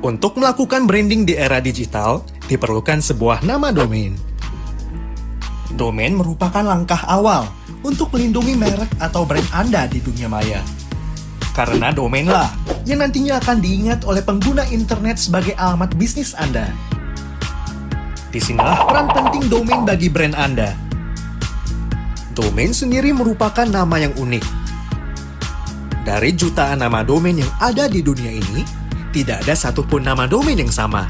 Untuk melakukan branding di era digital, diperlukan sebuah nama domain. Domain merupakan langkah awal untuk melindungi merek atau brand Anda di dunia maya. Karena domainlah yang nantinya akan diingat oleh pengguna internet sebagai alamat bisnis Anda. Disinilah peran penting domain bagi brand Anda. Domain sendiri merupakan nama yang unik. Dari jutaan nama domain yang ada di dunia ini, tidak ada satupun nama domain yang sama.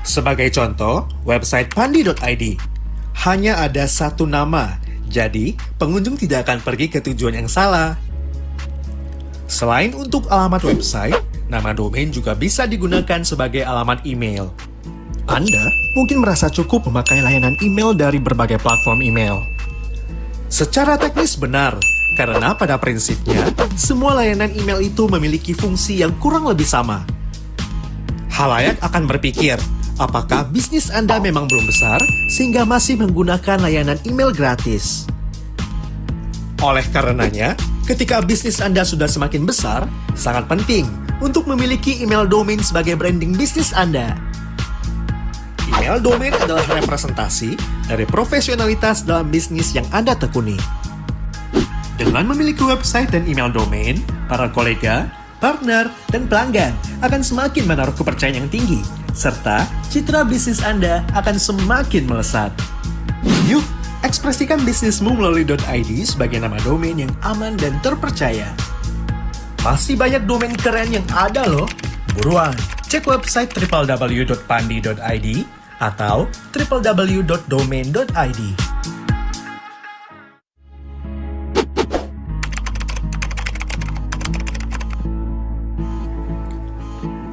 Sebagai contoh, website pandi.id hanya ada satu nama, jadi pengunjung tidak akan pergi ke tujuan yang salah. Selain untuk alamat website, nama domain juga bisa digunakan sebagai alamat email. Anda mungkin merasa cukup memakai layanan email dari berbagai platform email. Secara teknis benar, karena pada prinsipnya, semua layanan email itu memiliki fungsi yang kurang lebih sama. Halayak akan berpikir, apakah bisnis Anda memang belum besar sehingga masih menggunakan layanan email gratis? Oleh karenanya, ketika bisnis Anda sudah semakin besar, sangat penting untuk memiliki email domain sebagai branding bisnis Anda. Email domain adalah representasi dari profesionalitas dalam bisnis yang Anda tekuni. Dengan memiliki website dan email domain, para kolega, partner, dan pelanggan akan semakin menaruh kepercayaan yang tinggi, serta citra bisnis Anda akan semakin melesat. Yuk, ekspresikan bisnismu melalui .id sebagai nama domain yang aman dan terpercaya. Masih banyak domain keren yang ada loh. Buruan, cek website www.pandi.id atau www.domain.id.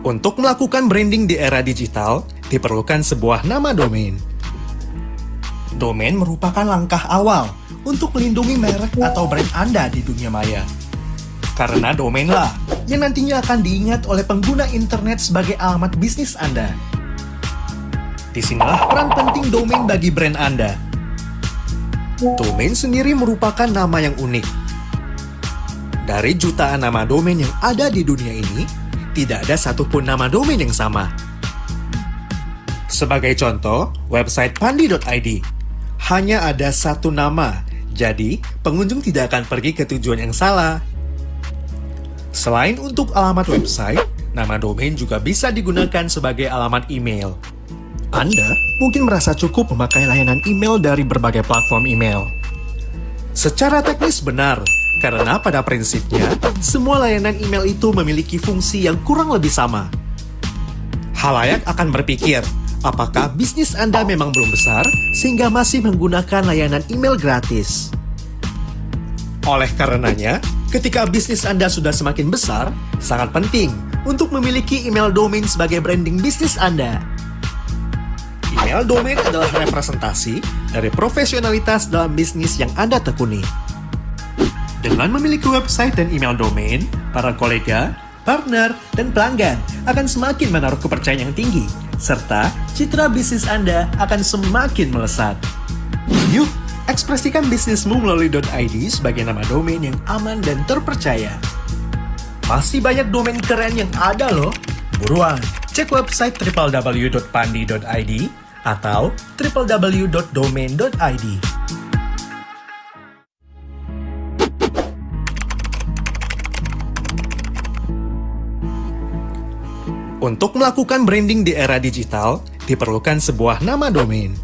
Untuk melakukan branding di era digital, diperlukan sebuah nama domain. Domain merupakan langkah awal untuk melindungi merek atau brand Anda di dunia maya. Karena domainlah yang nantinya akan diingat oleh pengguna internet sebagai alamat bisnis Anda. Disinilah peran penting domain bagi brand Anda. Domain sendiri merupakan nama yang unik. Dari jutaan nama domain yang ada di dunia ini, tidak ada satupun nama domain yang sama. Sebagai contoh, website pandi.id hanya ada satu nama, jadi pengunjung tidak akan pergi ke tujuan yang salah. Selain untuk alamat website, nama domain juga bisa digunakan sebagai alamat email. Anda mungkin merasa cukup memakai layanan email dari berbagai platform email. Secara teknis benar, karena pada prinsipnya, semua layanan email itu memiliki fungsi yang kurang lebih sama. Halayak akan berpikir, apakah bisnis Anda memang belum besar sehingga masih menggunakan layanan email gratis? Oleh karenanya, ketika bisnis Anda sudah semakin besar, sangat penting untuk memiliki email domain sebagai branding bisnis Anda. Email domain adalah representasi dari profesionalitas dalam bisnis yang Anda tekuni. Dengan memiliki website dan email domain, para kolega, partner, dan pelanggan akan semakin menaruh kepercayaan yang tinggi, serta citra bisnis Anda akan semakin melesat. Yuk, ekspresikan bisnismu melalui .id sebagai nama domain yang aman dan terpercaya. Masih banyak domain keren yang ada loh. Buruan, cek website www.pandi.id atau www.domain.id. Untuk melakukan branding di era digital, diperlukan sebuah nama domain.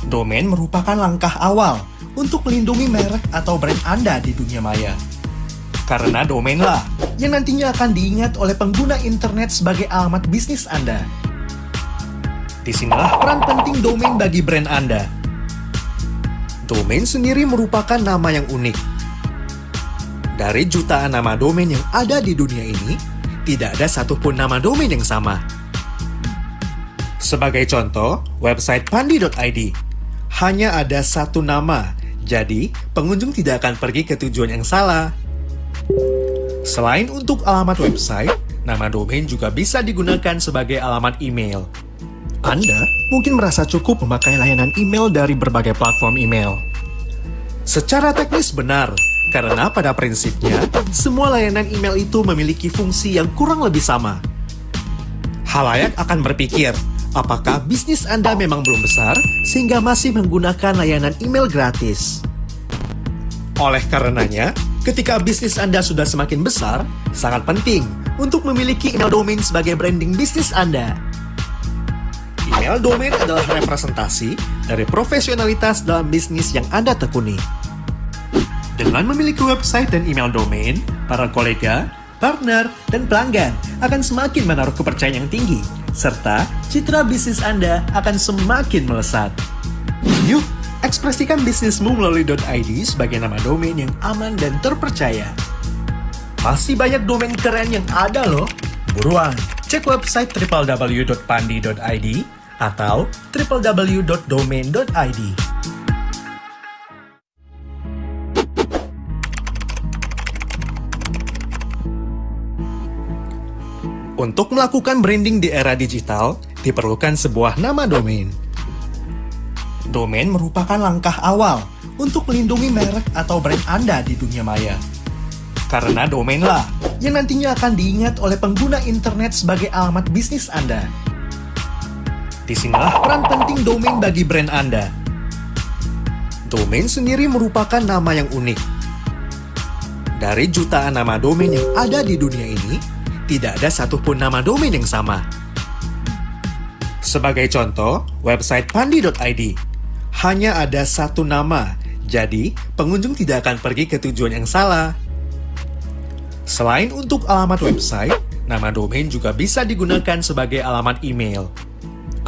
Domain merupakan langkah awal untuk melindungi merek atau brand Anda di dunia maya. Karena domainlah yang nantinya akan diingat oleh pengguna internet sebagai alamat bisnis Anda. Disinilah peran penting domain bagi brand Anda. Domain sendiri merupakan nama yang unik. Dari jutaan nama domain yang ada di dunia ini, tidak ada satupun nama domain yang sama. Sebagai contoh, website pandi.id hanya ada satu nama, jadi pengunjung tidak akan pergi ke tujuan yang salah. Selain untuk alamat website, nama domain juga bisa digunakan sebagai alamat email. Anda mungkin merasa cukup memakai layanan email dari berbagai platform email. Secara teknis benar, Karena pada prinsipnya, semua layanan email itu memiliki fungsi yang kurang lebih sama. Halayak akan berpikir, apakah bisnis Anda memang belum besar sehingga masih menggunakan layanan email gratis? Oleh karenanya, ketika bisnis Anda sudah semakin besar, sangat penting untuk memiliki email domain sebagai branding bisnis Anda. Email domain adalah representasi dari profesionalitas dalam bisnis yang Anda tekuni. Dengan memiliki website dan email domain, para kolega, partner, dan pelanggan akan semakin menaruh kepercayaan yang tinggi, serta citra bisnis Anda akan semakin melesat. Yuk, ekspresikan bisnismu melalui .id sebagai nama domain yang aman dan terpercaya. Masih banyak domain keren yang ada loh. Buruan, cek website www.pandi.id atau www.domain.id. Untuk melakukan branding di era digital, diperlukan sebuah nama domain. Domain merupakan langkah awal untuk melindungi merek atau brand Anda di dunia maya. Karena domainlah yang nantinya akan diingat oleh pengguna internet sebagai alamat bisnis Anda. Disinilah peran penting domain bagi brand Anda. Domain sendiri merupakan nama yang unik. Dari jutaan nama domain yang ada di dunia ini, tidak ada satupun nama domain yang sama. Sebagai contoh, website pandi.id hanya ada satu nama, jadi pengunjung tidak akan pergi ke tujuan yang salah. Selain untuk alamat website, nama domain juga bisa digunakan sebagai alamat email.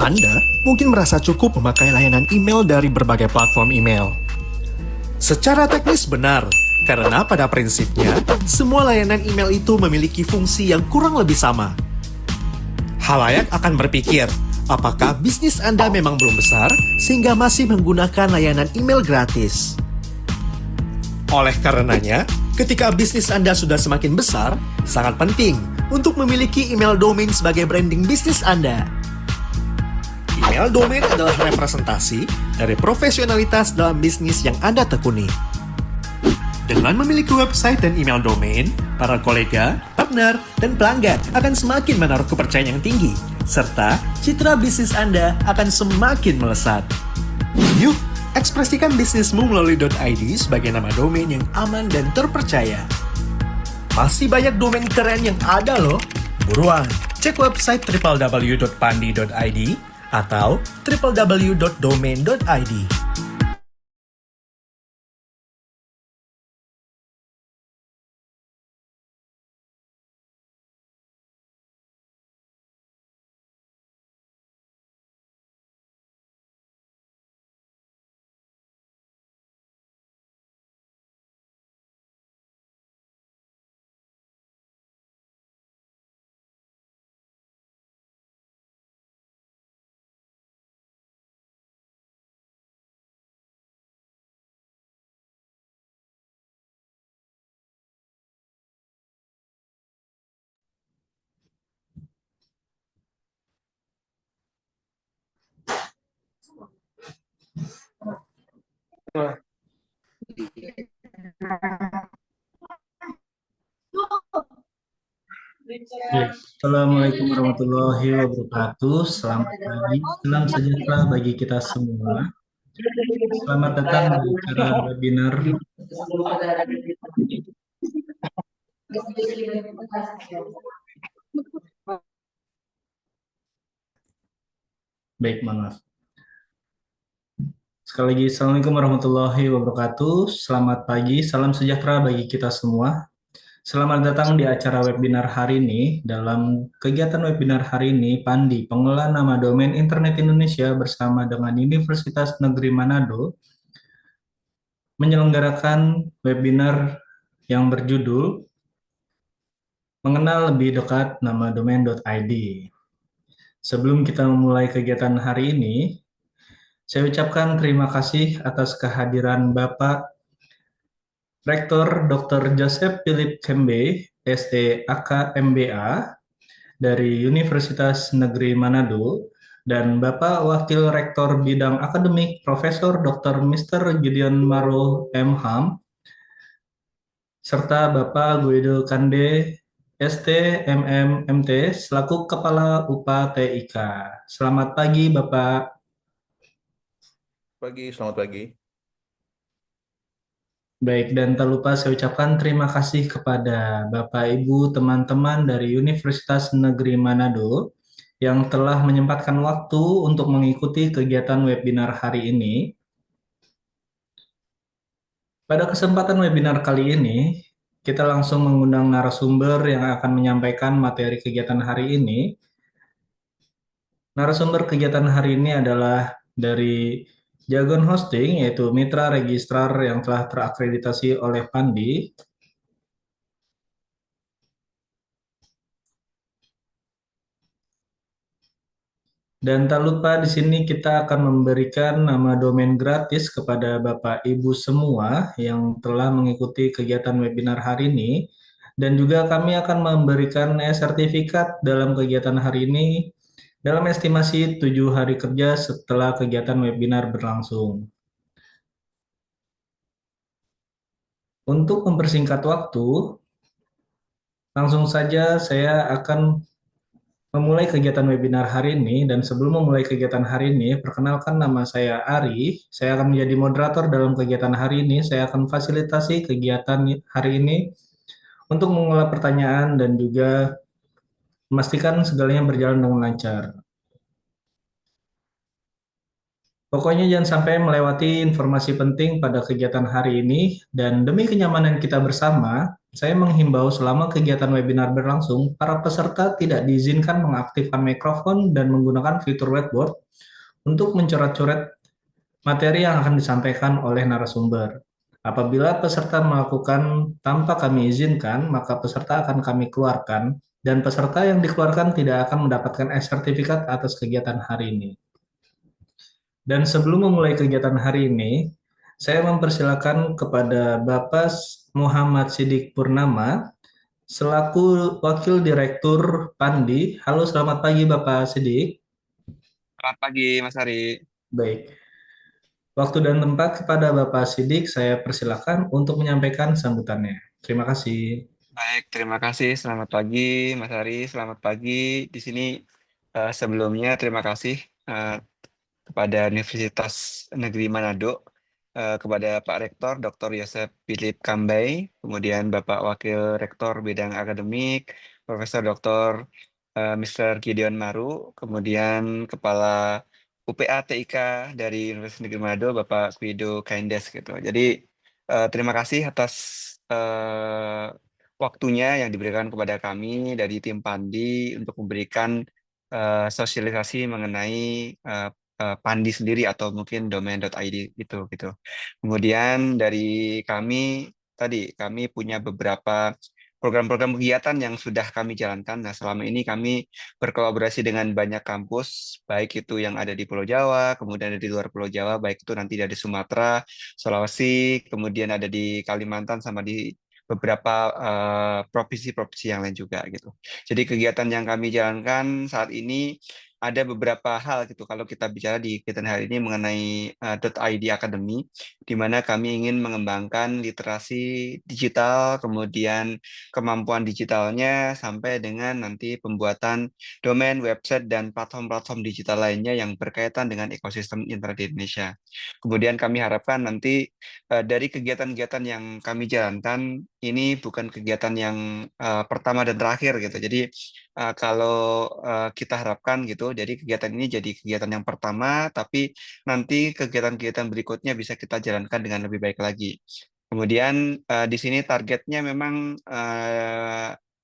Anda mungkin merasa cukup memakai layanan email dari berbagai platform email. Secara teknis benar, karena pada prinsipnya, semua layanan email itu memiliki fungsi yang kurang lebih sama. Halayak akan berpikir, apakah bisnis Anda memang belum besar sehingga masih menggunakan layanan email gratis? Oleh karenanya, ketika bisnis Anda sudah semakin besar, sangat penting untuk memiliki email domain sebagai branding bisnis Anda. Email domain adalah representasi dari profesionalitas dalam bisnis yang Anda tekuni. Dengan memiliki website dan email domain, para kolega, partner, dan pelanggan akan semakin menaruh kepercayaan yang tinggi, serta citra bisnis Anda akan semakin melesat. Yuk, ekspresikan bisnismu melalui .id sebagai nama domain yang aman dan terpercaya. Masih banyak domain keren yang ada loh. Buruan, cek website www.pandi.id atau www.domain.id. Assalamualaikum warahmatullahi wabarakatuh. Selamat pagi, salam sejahtera bagi kita semua. Selamat datang di acara webinar. Baik, maaf. Sekali lagi, Assalamualaikum warahmatullahi wabarakatuh. Selamat pagi, salam sejahtera bagi kita semua. Selamat datang di acara webinar hari ini. Dalam kegiatan webinar hari ini, Pandi, pengelola nama domain Internet Indonesia bersama dengan Universitas Negeri Manado, menyelenggarakan webinar yang berjudul Mengenal Lebih Dekat Nama Domain.id. Sebelum kita memulai kegiatan hari ini, saya ucapkan terima kasih atas kehadiran Bapak Rektor Dr. Joseph Philip Kembe, ST.AK MBA, dari Universitas Negeri Manado, dan Bapak Wakil Rektor Bidang Akademik Profesor Dr. Mr. Gideon Maro M. Ham, serta Bapak Guido Kande, ST, MM, MT, selaku Kepala UPA TIK. Selamat pagi, Bapak. Pagi, selamat pagi. Baik, dan tak lupa saya ucapkan terima kasih kepada Bapak, Ibu, teman-teman dari Universitas Negeri Manado yang telah menyempatkan waktu untuk mengikuti kegiatan webinar hari ini. Pada kesempatan webinar kali ini, kita langsung mengundang narasumber yang akan menyampaikan materi kegiatan hari ini. Narasumber kegiatan hari ini adalah dari Jagon Hosting, yaitu mitra registrar yang telah terakreditasi oleh Pandi. Dan tak lupa di sini kita akan memberikan nama domain gratis kepada Bapak Ibu semua yang telah mengikuti kegiatan webinar hari ini. Dan juga kami akan memberikan sertifikat dalam kegiatan hari ini dalam estimasi 7 hari kerja setelah kegiatan webinar berlangsung. Untuk mempersingkat waktu, langsung saja saya akan memulai kegiatan webinar hari ini. Dan sebelum memulai kegiatan hari ini, perkenalkan nama saya Ari. Saya akan menjadi moderator dalam kegiatan hari ini. Saya akan fasilitasi kegiatan hari ini untuk mengolah pertanyaan dan juga memastikan segalanya berjalan dengan lancar. Pokoknya jangan sampai melewati informasi penting pada kegiatan hari ini, dan demi kenyamanan kita bersama, saya menghimbau selama kegiatan webinar berlangsung, para peserta tidak diizinkan mengaktifkan mikrofon dan menggunakan fitur whiteboard untuk mencoret-coret materi yang akan disampaikan oleh narasumber. Apabila peserta melakukan tanpa kami izinkan, maka peserta akan kami keluarkan, dan peserta yang dikeluarkan tidak akan mendapatkan sertifikat atas kegiatan hari ini. Dan sebelum memulai kegiatan hari ini, saya mempersilakan kepada Bapak Muhammad Sidik Purnama selaku Wakil Direktur Pandi. Halo, selamat pagi Bapak Sidik. Selamat pagi, Mas Ari. Baik, waktu dan tempat kepada Bapak Sidik saya persilakan untuk menyampaikan sambutannya. Terima kasih. Baik, terima kasih. Selamat pagi, Mas Ari. Selamat pagi. Di sini sebelumnya terima kasih kepada Universitas Negeri Manado, kepada Pak Rektor Dr. Yosep Philip Kambay, kemudian Bapak Wakil Rektor Bidang Akademik, Profesor Dr. Mr. Gideon Maru, kemudian Kepala UPA TIK dari Universitas Negeri Manado, Bapak Guido Kaindes gitu. Jadi terima kasih atas waktunya yang diberikan kepada kami dari tim Pandi untuk memberikan sosialisasi mengenai Pandi sendiri atau mungkin domain.id gitu. Kemudian dari kami tadi kami punya beberapa program-program kegiatan yang sudah kami jalankan. Nah, selama ini kami berkolaborasi dengan banyak kampus, baik itu yang ada di Pulau Jawa, kemudian ada di luar Pulau Jawa, baik itu nanti dari Sumatera, Sulawesi, kemudian ada di Kalimantan sama di beberapa provinsi-provinsi yang lain juga gitu. Jadi kegiatan yang kami jalankan saat ini ada beberapa hal gitu kalau kita bicara di kegiatan hari ini mengenai .id Academy, di mana kami ingin mengembangkan literasi digital, kemudian kemampuan digitalnya sampai dengan nanti pembuatan domain, website, dan platform-platform digital lainnya yang berkaitan dengan ekosistem internet di Indonesia. Kemudian kami harapkan nanti dari kegiatan-kegiatan yang kami jalankan ini bukan kegiatan yang pertama dan terakhir gitu. Jadi kalau kita harapkan gitu, jadi kegiatan ini jadi kegiatan yang pertama, tapi nanti kegiatan-kegiatan berikutnya bisa kita jalankan dengan lebih baik lagi. Kemudian di sini targetnya memang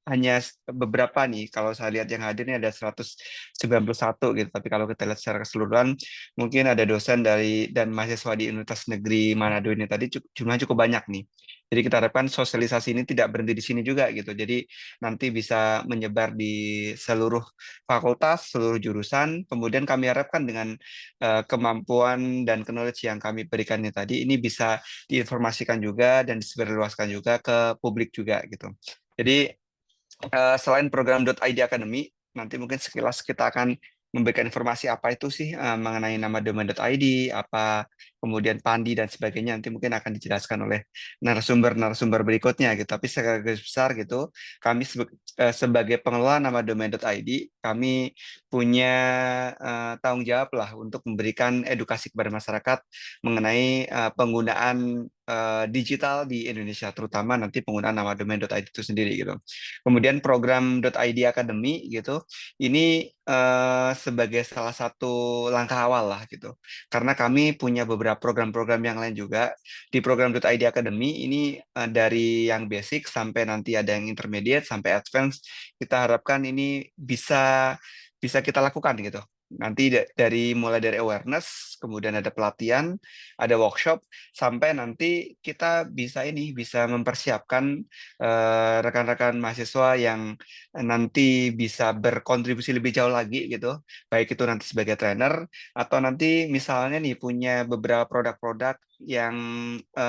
hanya beberapa nih. Kalau saya lihat yang hadir ini ada 191 gitu. Tapi kalau kita lihat secara keseluruhan, mungkin ada dosen dari dan mahasiswa di Universitas Negeri Manado ini tadi jumlahnya cukup banyak nih. Jadi kita harapkan sosialisasi ini tidak berhenti di sini juga gitu. Jadi nanti bisa menyebar di seluruh fakultas, seluruh jurusan. Kemudian kami harapkan dengan kemampuan dan knowledge yang kami berikan ini tadi, ini bisa diinformasikan juga dan disebarluaskan juga ke publik juga gitu. Jadi selain program .id Academy, nanti mungkin sekilas kita akan memberikan informasi apa itu sih mengenai nama domain.id, apa kemudian pandi dan sebagainya nanti mungkin akan dijelaskan oleh narasumber-narasumber berikutnya gitu. Tapi secara garis besar gitu, kami sebagai pengelola nama domain.id, kami punya tanggung jawab lah untuk memberikan edukasi kepada masyarakat mengenai penggunaan digital di Indonesia, terutama nanti penggunaan nama domain.id itu sendiri gitu. Kemudian program .id Academy gitu, ini sebagai salah satu langkah awal lah gitu. Karena kami punya beberapa program-program yang lain juga. Di program .id Academy ini dari yang basic sampai nanti ada yang intermediate sampai advance, kita harapkan ini bisa bisa kita lakukan gitu. Nanti mulai dari awareness, kemudian ada pelatihan, ada workshop, sampai nanti kita bisa mempersiapkan rekan-rekan mahasiswa yang nanti bisa berkontribusi lebih jauh lagi gitu, baik itu nanti sebagai trainer atau nanti misalnya nih punya beberapa produk-produk yang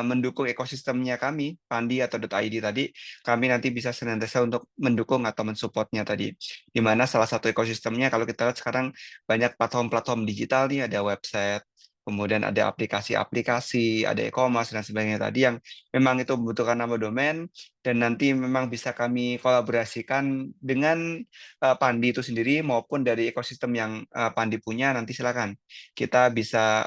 mendukung ekosistemnya kami, Pandi atau .id tadi, kami nanti bisa senantiasa untuk mendukung atau mensupportnya tadi. Di mana salah satu ekosistemnya kalau kita lihat sekarang banyak platform-platform digital nih, ada website, kemudian ada aplikasi-aplikasi, ada e-commerce dan sebagainya tadi yang memang itu membutuhkan nama domain dan nanti memang bisa kami kolaborasikan dengan Pandi itu sendiri maupun dari ekosistem yang Pandi punya. Nanti silakan kita bisa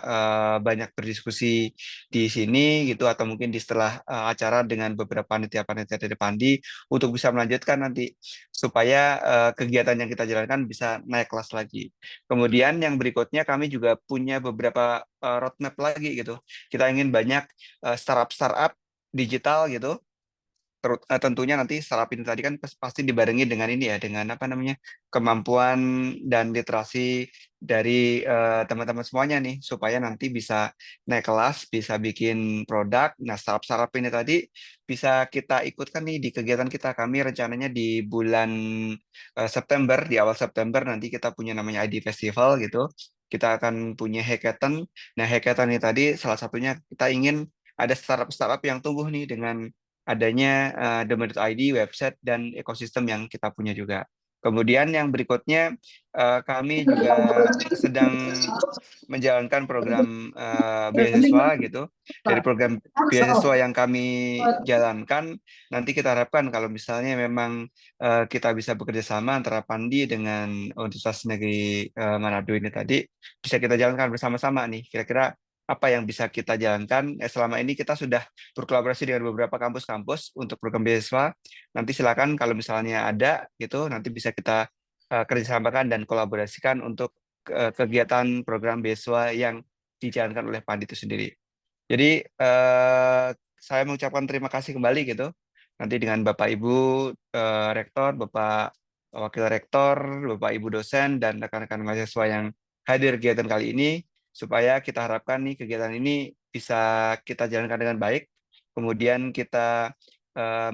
banyak berdiskusi di sini gitu atau mungkin di setelah acara dengan beberapa panitia-panitia dari Pandi untuk bisa melanjutkan nanti supaya kegiatan yang kita jalankan bisa naik kelas lagi. Kemudian yang berikutnya kami juga punya beberapa roadmap lagi gitu. Kita ingin banyak startup-startup digital gitu. Tentunya nanti startup ini tadi kan pasti dibarengi dengan ini ya, dengan apa namanya, kemampuan dan literasi dari teman-teman semuanya nih, supaya nanti bisa naik kelas, bisa bikin produk. Nah, startup-startup ini tadi bisa kita ikutkan nih di kegiatan kita. Kami rencananya di bulan September, di awal September nanti kita punya namanya ID Festival gitu. Kita akan punya hackathon. Nah, hackathon ini tadi salah satunya kita ingin ada startup-startup yang tumbuh nih dengan adanya domain.id, website, dan ekosistem yang kita punya juga. Kemudian yang berikutnya, kami juga sedang menjalankan program beasiswa gitu. Dari program beasiswa yang kami jalankan, nanti kita harapkan kalau misalnya memang kita bisa bekerja sama antara Pandi dengan Universitas Negeri Manado ini tadi, bisa kita jalankan bersama-sama nih. Kira-kira apa yang bisa kita jalankan. Selama ini kita sudah berkolaborasi dengan beberapa kampus-kampus untuk program beasiswa. Nanti silakan kalau misalnya ada gitu, nanti bisa kita kerjasamakan dan kolaborasikan untuk kegiatan program beasiswa yang dijalankan oleh Pandi itu sendiri. Jadi saya mengucapkan terima kasih kembali gitu. Nanti dengan Bapak Ibu Rektor, Bapak Wakil Rektor, Bapak Ibu dosen, dan rekan-rekan mahasiswa yang hadir kegiatan kali ini, supaya kita harapkan nih kegiatan ini bisa kita jalankan dengan baik. Kemudian kita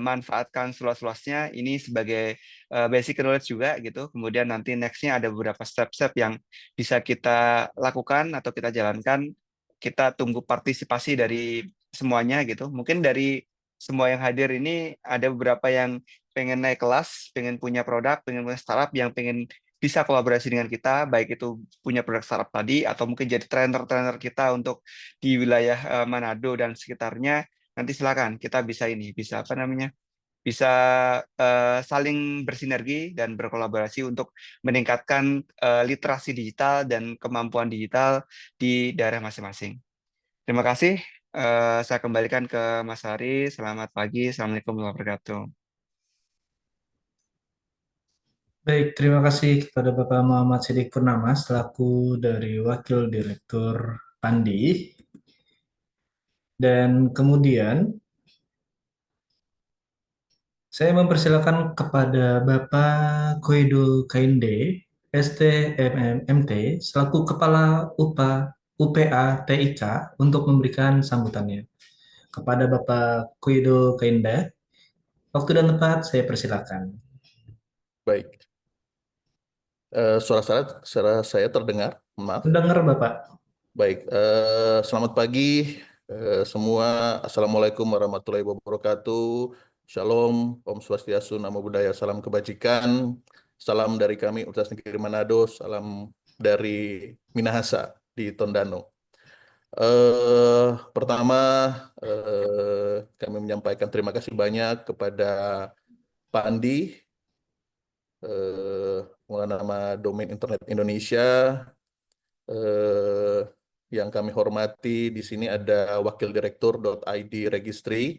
manfaatkan seluas-luasnya ini sebagai basic knowledge juga gitu. Kemudian nanti nextnya ada beberapa step-step yang bisa kita lakukan atau kita jalankan. Kita tunggu partisipasi dari semuanya gitu. Mungkin dari semua yang hadir ini ada beberapa yang pengen naik kelas, pengen punya produk, pengen punya startup, yang pengen bisa kolaborasi dengan kita, baik itu punya produk startup tadi atau mungkin jadi trainer-trainer kita untuk di wilayah Manado dan sekitarnya. Nanti silakan kita bisa apa namanya, bisa saling bersinergi dan berkolaborasi untuk meningkatkan literasi digital dan kemampuan digital di daerah masing-masing. Terima kasih. Saya kembalikan ke Mas Hari. Selamat pagi. Assalamualaikum warahmatullahi wabarakatuh. Baik, terima kasih kepada Bapak Muhammad Sidik Purnama selaku dari Wakil Direktur Pandi. Dan kemudian saya mempersilakan kepada Bapak Koido Kainde, STMMT, selaku Kepala UPA TIK untuk memberikan sambutannya. Kepada Bapak Koido Kainde, waktu dan tempat saya persilakan. Baik, suara saya terdengar, maaf. Mendengar Bapak. Baik, selamat pagi semua. Assalamualaikum warahmatullahi wabarakatuh. Shalom, Om Swastiastu, Namo Buddhaya, salam kebajikan. Salam dari kami Universitas Negeri Manado, salam dari Minahasa di Tondano. Pertama, kami menyampaikan terima kasih banyak kepada Pak Andi, pengelola nama domain internet Indonesia, eh, yang kami hormati. Di sini ada Wakil Direktur .id Registry,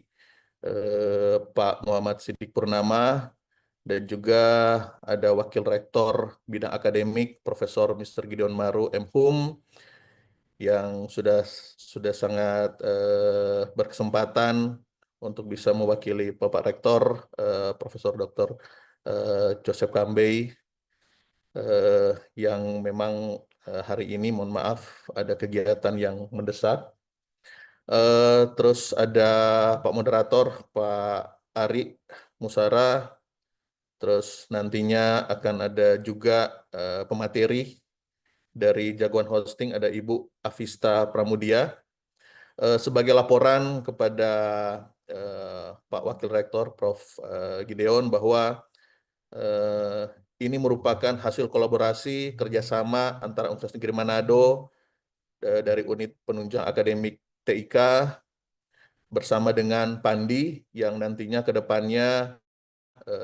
Pak Muhammad Siddiq Purnama, dan juga ada Wakil Rektor Bidang Akademik Profesor Mr. Gideon Maru MHum, yang sudah sangat berkesempatan untuk bisa mewakili Bapak Rektor Profesor Dr. Joseph Kambey, yang memang hari ini mohon maaf ada kegiatan yang mendesak. Terus ada Pak Moderator Pak Ari Musara, terus nantinya akan ada juga pemateri dari Jagoan Hosting, ada Ibu Avista Pramudia. Sebagai laporan kepada Pak Wakil Rektor Prof. Gideon bahwa ini merupakan hasil kolaborasi kerjasama antara Universitas Negeri Manado dari unit penunjang akademik TIK bersama dengan Pandi, yang nantinya ke depannya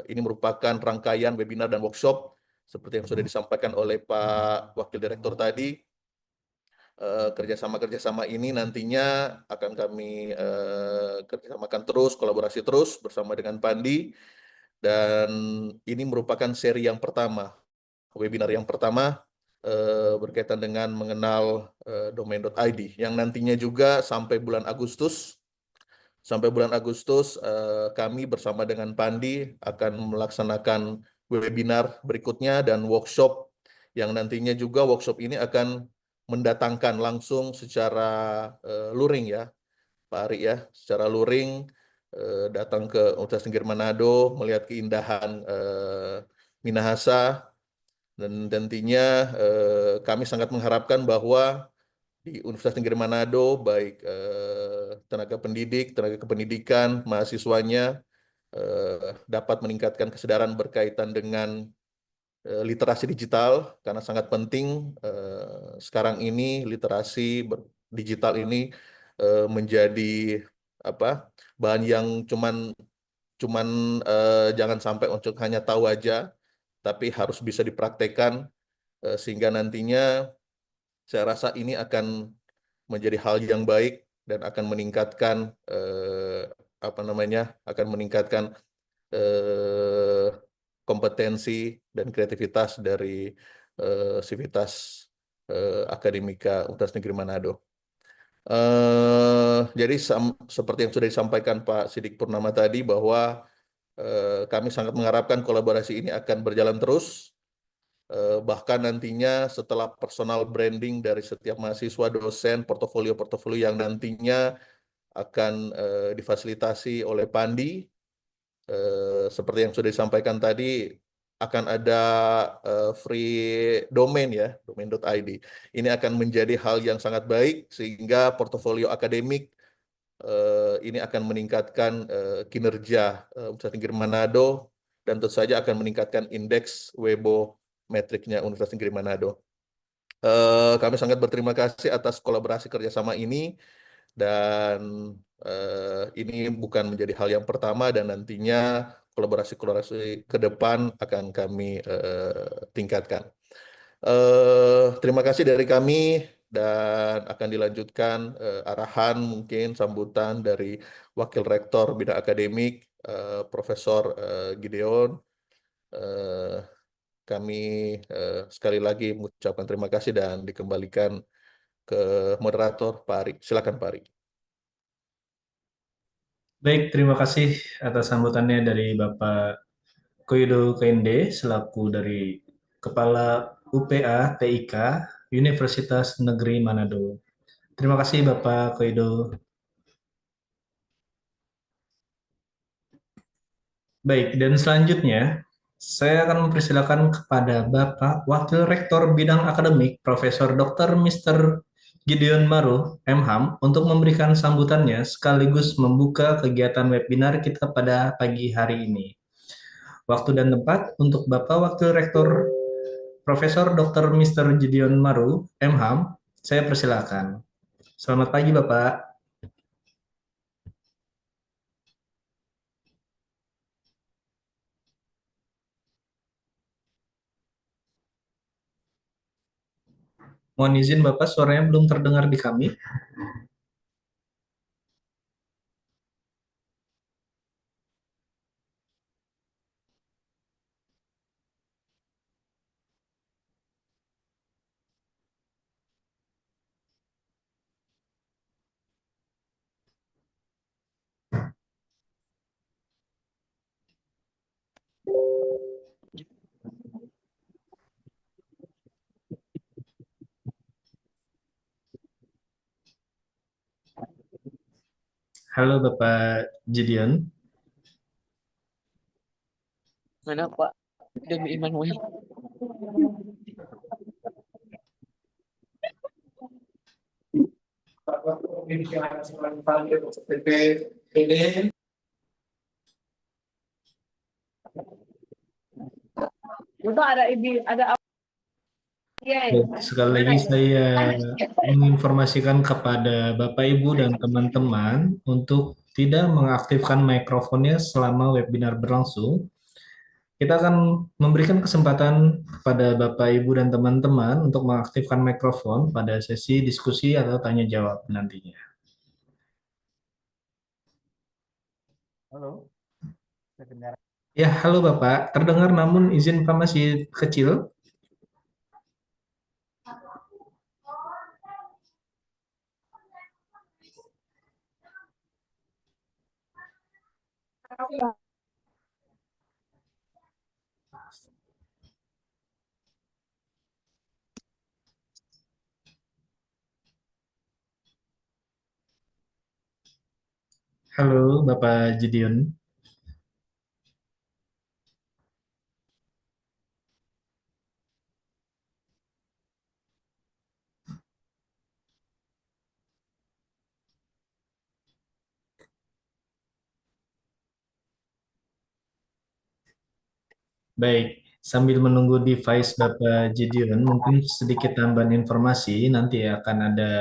ini merupakan rangkaian webinar dan workshop seperti yang sudah disampaikan oleh Pak Wakil Direktur tadi. Kerjasama-kerjasama ini nantinya akan kami kerjasamakan terus, kolaborasi terus bersama dengan Pandi, dan ini merupakan seri yang pertama, webinar yang pertama berkaitan dengan mengenal domain.id, yang nantinya juga sampai bulan Agustus. Sampai bulan Agustus kami bersama dengan Pandi akan melaksanakan webinar berikutnya dan workshop, yang nantinya juga workshop ini akan mendatangkan langsung secara luring ya, Pak Ari ya, secara luring datang ke Universitas Negeri Manado, melihat keindahan Minahasa, dan nantinya kami sangat mengharapkan bahwa di Universitas Negeri Manado, baik tenaga pendidik, tenaga kependidikan, mahasiswanya dapat meningkatkan kesadaran berkaitan dengan literasi digital, karena sangat penting sekarang ini literasi digital ini menjadi bahan yang cuman jangan sampai untuk hanya tahu aja, tapi harus bisa dipraktekkan, sehingga nantinya saya rasa ini akan menjadi hal yang baik dan akan meningkatkan akan meningkatkan kompetensi dan kreativitas dari Sivitas Akademika Universitas Negeri Manado. Jadi seperti yang sudah disampaikan Pak Siddiq Purnama tadi, bahwa kami sangat mengharapkan kolaborasi ini akan berjalan terus, bahkan nantinya setelah personal branding dari setiap mahasiswa, dosen, portofolio-portofolio yang nantinya akan difasilitasi oleh Pandi, seperti yang sudah disampaikan tadi, akan ada free domain ya, domain.id. Ini akan menjadi hal yang sangat baik, sehingga portofolio akademik ini akan meningkatkan kinerja Universitas Negeri Manado, dan tentu saja akan meningkatkan indeks webometriknya Universitas Negeri Manado. Kami sangat berterima kasih atas kolaborasi kerjasama ini, dan ini bukan menjadi hal yang pertama, dan nantinya kolaborasi-kolaborasi ke depan akan kami tingkatkan. Terima kasih dari kami, dan akan dilanjutkan arahan mungkin sambutan dari Wakil Rektor Bidang Akademik Profesor Gideon. Kami sekali lagi mengucapkan terima kasih dan dikembalikan ke moderator Pak Ari. Silakan Pak Ari. Baik, terima kasih atas sambutannya dari Bapak Koido Kende selaku dari Kepala UPA TIK Universitas Negeri Manado. Terima kasih Bapak Koido. Baik, dan selanjutnya saya akan mempersilakan kepada Bapak Wakil Rektor Bidang Akademik Profesor Dr. Mr. Gideon Maru, MHam, untuk memberikan sambutannya sekaligus membuka kegiatan webinar kita pada pagi hari ini. Waktu dan tempat untuk Bapak Wakil Rektor Profesor Dr. Mr. Gideon Maru, MHam, saya persilakan. Selamat pagi, Bapak. Mohon izin, Bapak, suaranya belum terdengar di kami. Halo, Bapak Gideon. Mana Pak? Demi Immanuel. Itu ada ibu, ada apa? Iya. Sekali lagi saya menginformasikan kepada Bapak, Ibu, dan teman-teman untuk tidak mengaktifkan mikrofonnya selama webinar berlangsung. Kita akan memberikan kesempatan kepada Bapak, Ibu, dan teman-teman untuk mengaktifkan mikrofon pada sesi diskusi atau tanya jawab nantinya. Halo, terdengar. Ya, halo Bapak. Terdengar namun izin Pak masih kecil. Halo Bapak Gideon. Baik, sambil menunggu device Bapak Gideon, mungkin sedikit tambahan informasi, nanti akan ada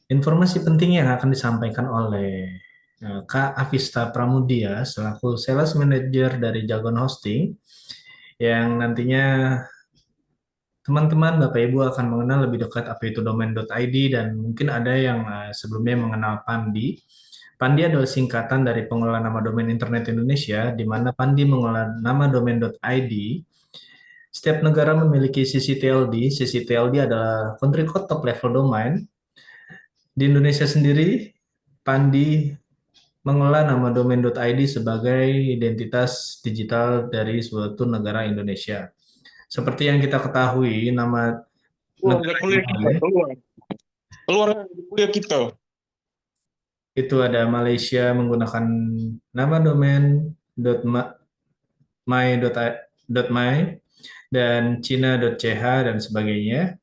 informasi penting yang akan disampaikan oleh Kak Avista Pramudia selaku Sales Manager dari Jagon Hosting, yang nantinya teman-teman Bapak Ibu akan mengenal lebih dekat apa itu domain.id, dan mungkin ada yang sebelumnya mengenal Pandi. Pandi adalah singkatan dari pengelola nama domain internet Indonesia, di mana Pandi mengelola nama domain.id. Setiap negara memiliki CCTLD. CCTLD adalah Country Code Top Level Domain. Di Indonesia sendiri, Pandi mengelola nama domain.id sebagai identitas digital dari suatu negara Indonesia. Seperti yang kita ketahui, nama Keluar negara kuliah kita, ini keluar dari kuliah kita. itu ada Malaysia menggunakan nama domain .my, dan Cina.ch dan sebagainya.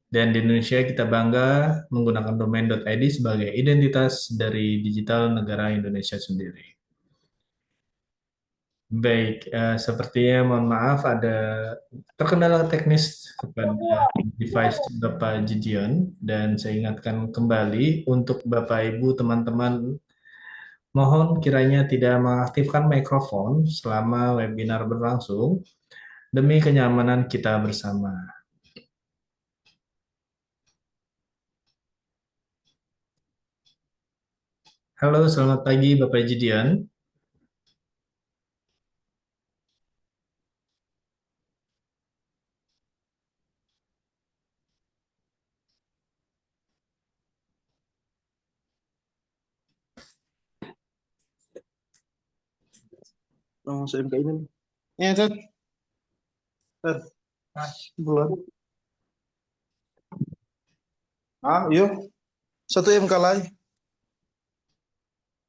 Dan di Indonesia kita bangga menggunakan domain.id sebagai identitas dari digital negara Indonesia sendiri. Baik, sepertinya mohon maaf ada terkendala teknis kepada device Bapak Gideon, dan saya ingatkan kembali untuk Bapak Ibu teman-teman, mohon kiranya tidak mengaktifkan mikrofon selama webinar berlangsung demi kenyamanan kita bersama. Halo, selamat pagi Bapak Gideon. Oh, saya MK ini. Ya, Ted. Ted. Bulan. Yuk. Satu MK lagi.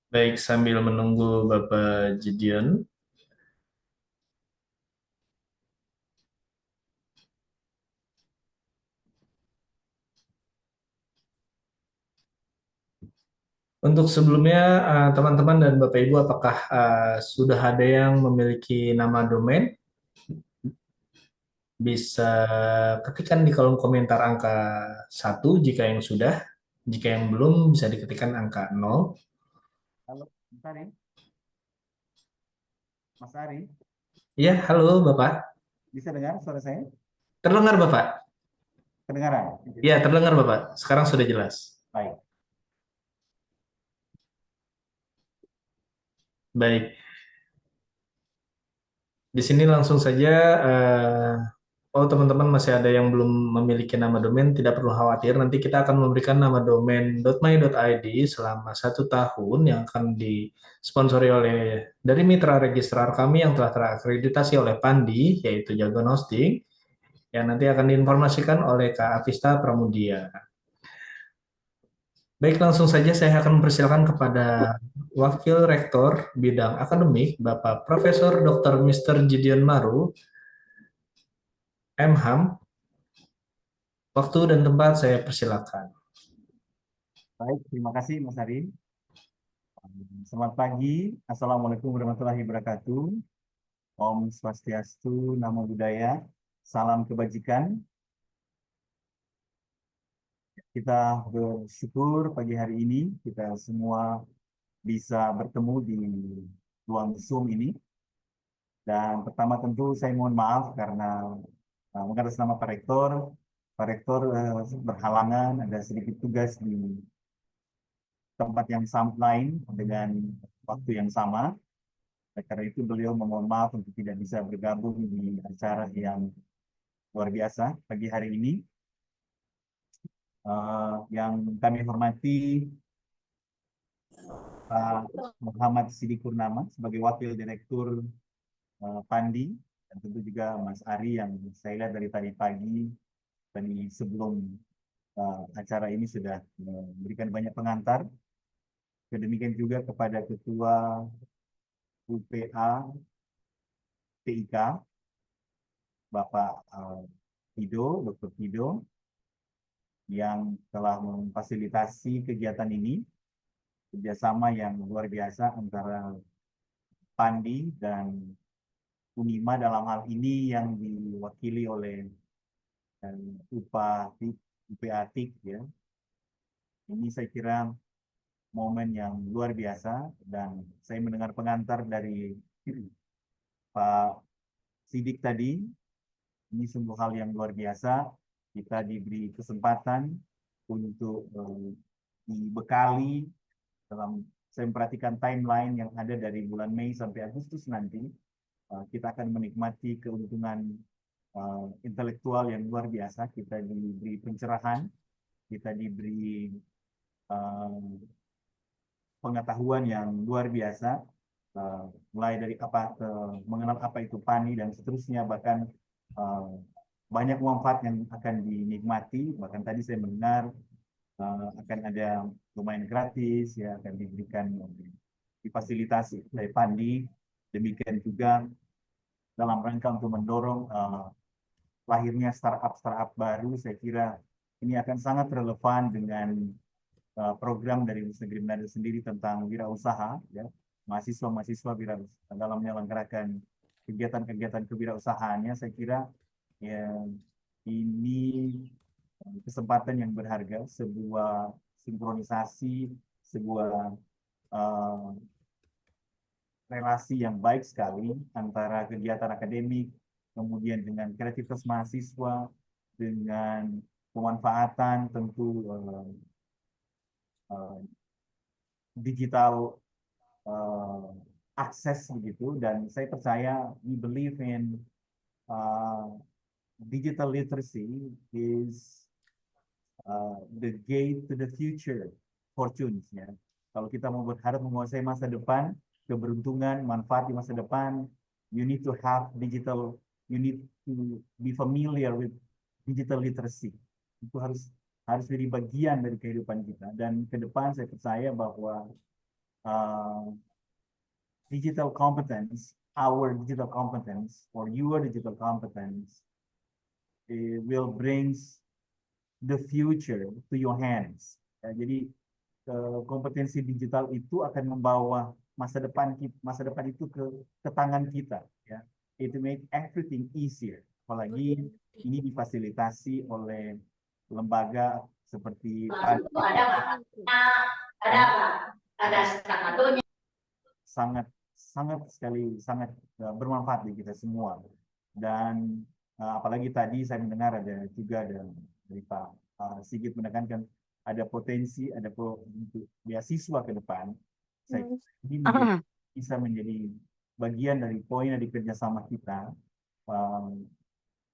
Baik, sambil menunggu Bapak Gideon, untuk sebelumnya, teman-teman dan Bapak Ibu, apakah sudah ada yang memiliki nama domain? bisa ketikkan di kolom komentar angka 1 jika yang sudah, jika yang belum bisa diketikkan angka 0. Halo, Mas Ari. Mas Ari, Iya, halo Bapak. bisa dengar suara saya? Terdengar Bapak? Kedengaran? Iya, terdengar Bapak. Sekarang sudah jelas. Baik. Baik. Di sini langsung saja, oh teman-teman masih ada yang belum memiliki nama domain, tidak perlu khawatir. Nanti kita akan memberikan nama domain .my.id selama 1 tahun yang akan disponsori oleh dari mitra registrar kami yang telah terakreditasi oleh Pandi, yaitu Jagon Hosting, yang nanti akan diinformasikan oleh Kak Avista Pramudia. Baik, langsung saja saya akan mempersilakan kepada Wakil Rektor Bidang Akademik, Bapak Profesor Dr. Mr. Gideon Maru, MHAM. Waktu dan tempat saya persilakan. Baik, terima kasih Mas Ari. Selamat pagi. Assalamualaikum warahmatullahi wabarakatuh. Om Swastiastu, Namo Buddhaya. Salam kebajikan. Kita bersyukur pagi hari ini kita semua bisa bertemu di ruang Zoom ini. Dan pertama tentu saya mohon maaf karena mengatas nama Pak Rektor berhalangan, ada sedikit tugas di tempat yang lain dengan waktu yang sama. Karena itu beliau memohon maaf untuk tidak bisa bergabung di acara yang luar biasa pagi hari ini. Yang kami hormati Pak Muhammad Sidik Purnama sebagai Wakil Direktur Pandi, dan tentu juga Mas Ari yang saya lihat dari tadi pagi, tadi sebelum acara ini sudah memberikan banyak pengantar. Demikian juga kepada Ketua UPA TIK, Bapak Fido, Dr. Fido, yang telah memfasilitasi kegiatan ini, kerjasama yang luar biasa antara Pandi dan Unima dalam hal ini yang diwakili oleh UPA TIK, ya. Ini saya kira momen yang luar biasa, dan saya mendengar pengantar dari Pak Sidik tadi, ini sungguh hal yang luar biasa. Kita diberi kesempatan untuk dibekali dalam, saya memperhatikan timeline yang ada dari bulan Mei sampai Agustus nanti, kita akan menikmati keuntungan intelektual yang luar biasa. Kita diberi pencerahan, kita diberi pengetahuan yang luar biasa, mulai dari mengenal apa itu PANI dan seterusnya, bahkan banyak manfaat yang akan dinikmati. Bahkan tadi saya mendengar akan ada lumayan gratis, ya, akan diberikan difasilitasi oleh Pandi. Demikian juga dalam rangka untuk mendorong lahirnya startup baru. Saya kira ini akan sangat relevan dengan program dari Universitas Negeri Manado sendiri tentang wirausaha, ya, mahasiswa dalam menyelenggarakan kegiatan-kegiatan kewirausahaannya. Saya kira ya, ini kesempatan yang berharga, sebuah sinkronisasi, sebuah relasi yang baik sekali antara kegiatan akademik, kemudian dengan kreativitas mahasiswa, dengan pemanfaatan tentu digital akses begitu. Dan saya percaya, we believe in digital literacy is the gate to the future fortunes, ya. Kalau kita mau berharap menguasai masa depan, keberuntungan, manfaat di masa depan, you need to have digital, you need to be familiar with digital literacy. Itu harus jadi bagian dari kehidupan kita. Dan ke depan saya percaya bahwa digital competence, our digital competence, or your digital competence, will brings the future to your hands. Ya, jadi kompetensi digital itu akan membawa masa depan itu ke tangan kita, ya. It make everything easier. apalagi ini difasilitasi oleh lembaga seperti sangat sangat sekali sangat bermanfaat bagi kita semua. Dan apalagi tadi saya mendengar ada juga dari Pak Sigit menekankan ada potensi untuk beasiswa ke depan. Saya ini bisa menjadi bagian dari poin dari kerjasama kita.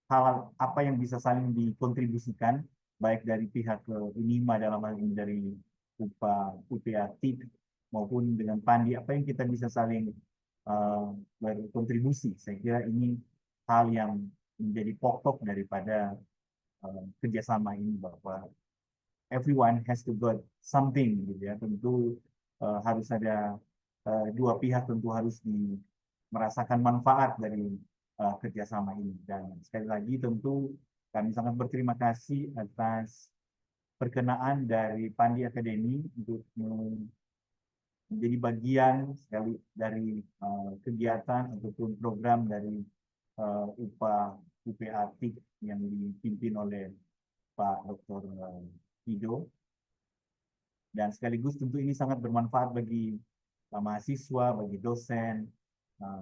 Hal apa yang bisa saling dikontribusikan baik dari pihak UNIMA dalam hal ini dari UPA TIP maupun dengan Pandi, apa yang kita bisa saling berkontribusi. Saya kira ini hal yang menjadi pokok daripada kerjasama ini, bahwa everyone has to got something gitu ya. Tentu harus ada dua pihak tentu harus merasakan manfaat dari kerjasama ini. Dan sekali lagi tentu kami sangat berterima kasih atas perkenaan dari Pandi Academy untuk menjadi bagian sekali dari kegiatan ataupun program dari UPA TIK yang dipimpin oleh Pak Dr. Ido. Dan sekaligus tentu ini sangat bermanfaat bagi mahasiswa, bagi dosen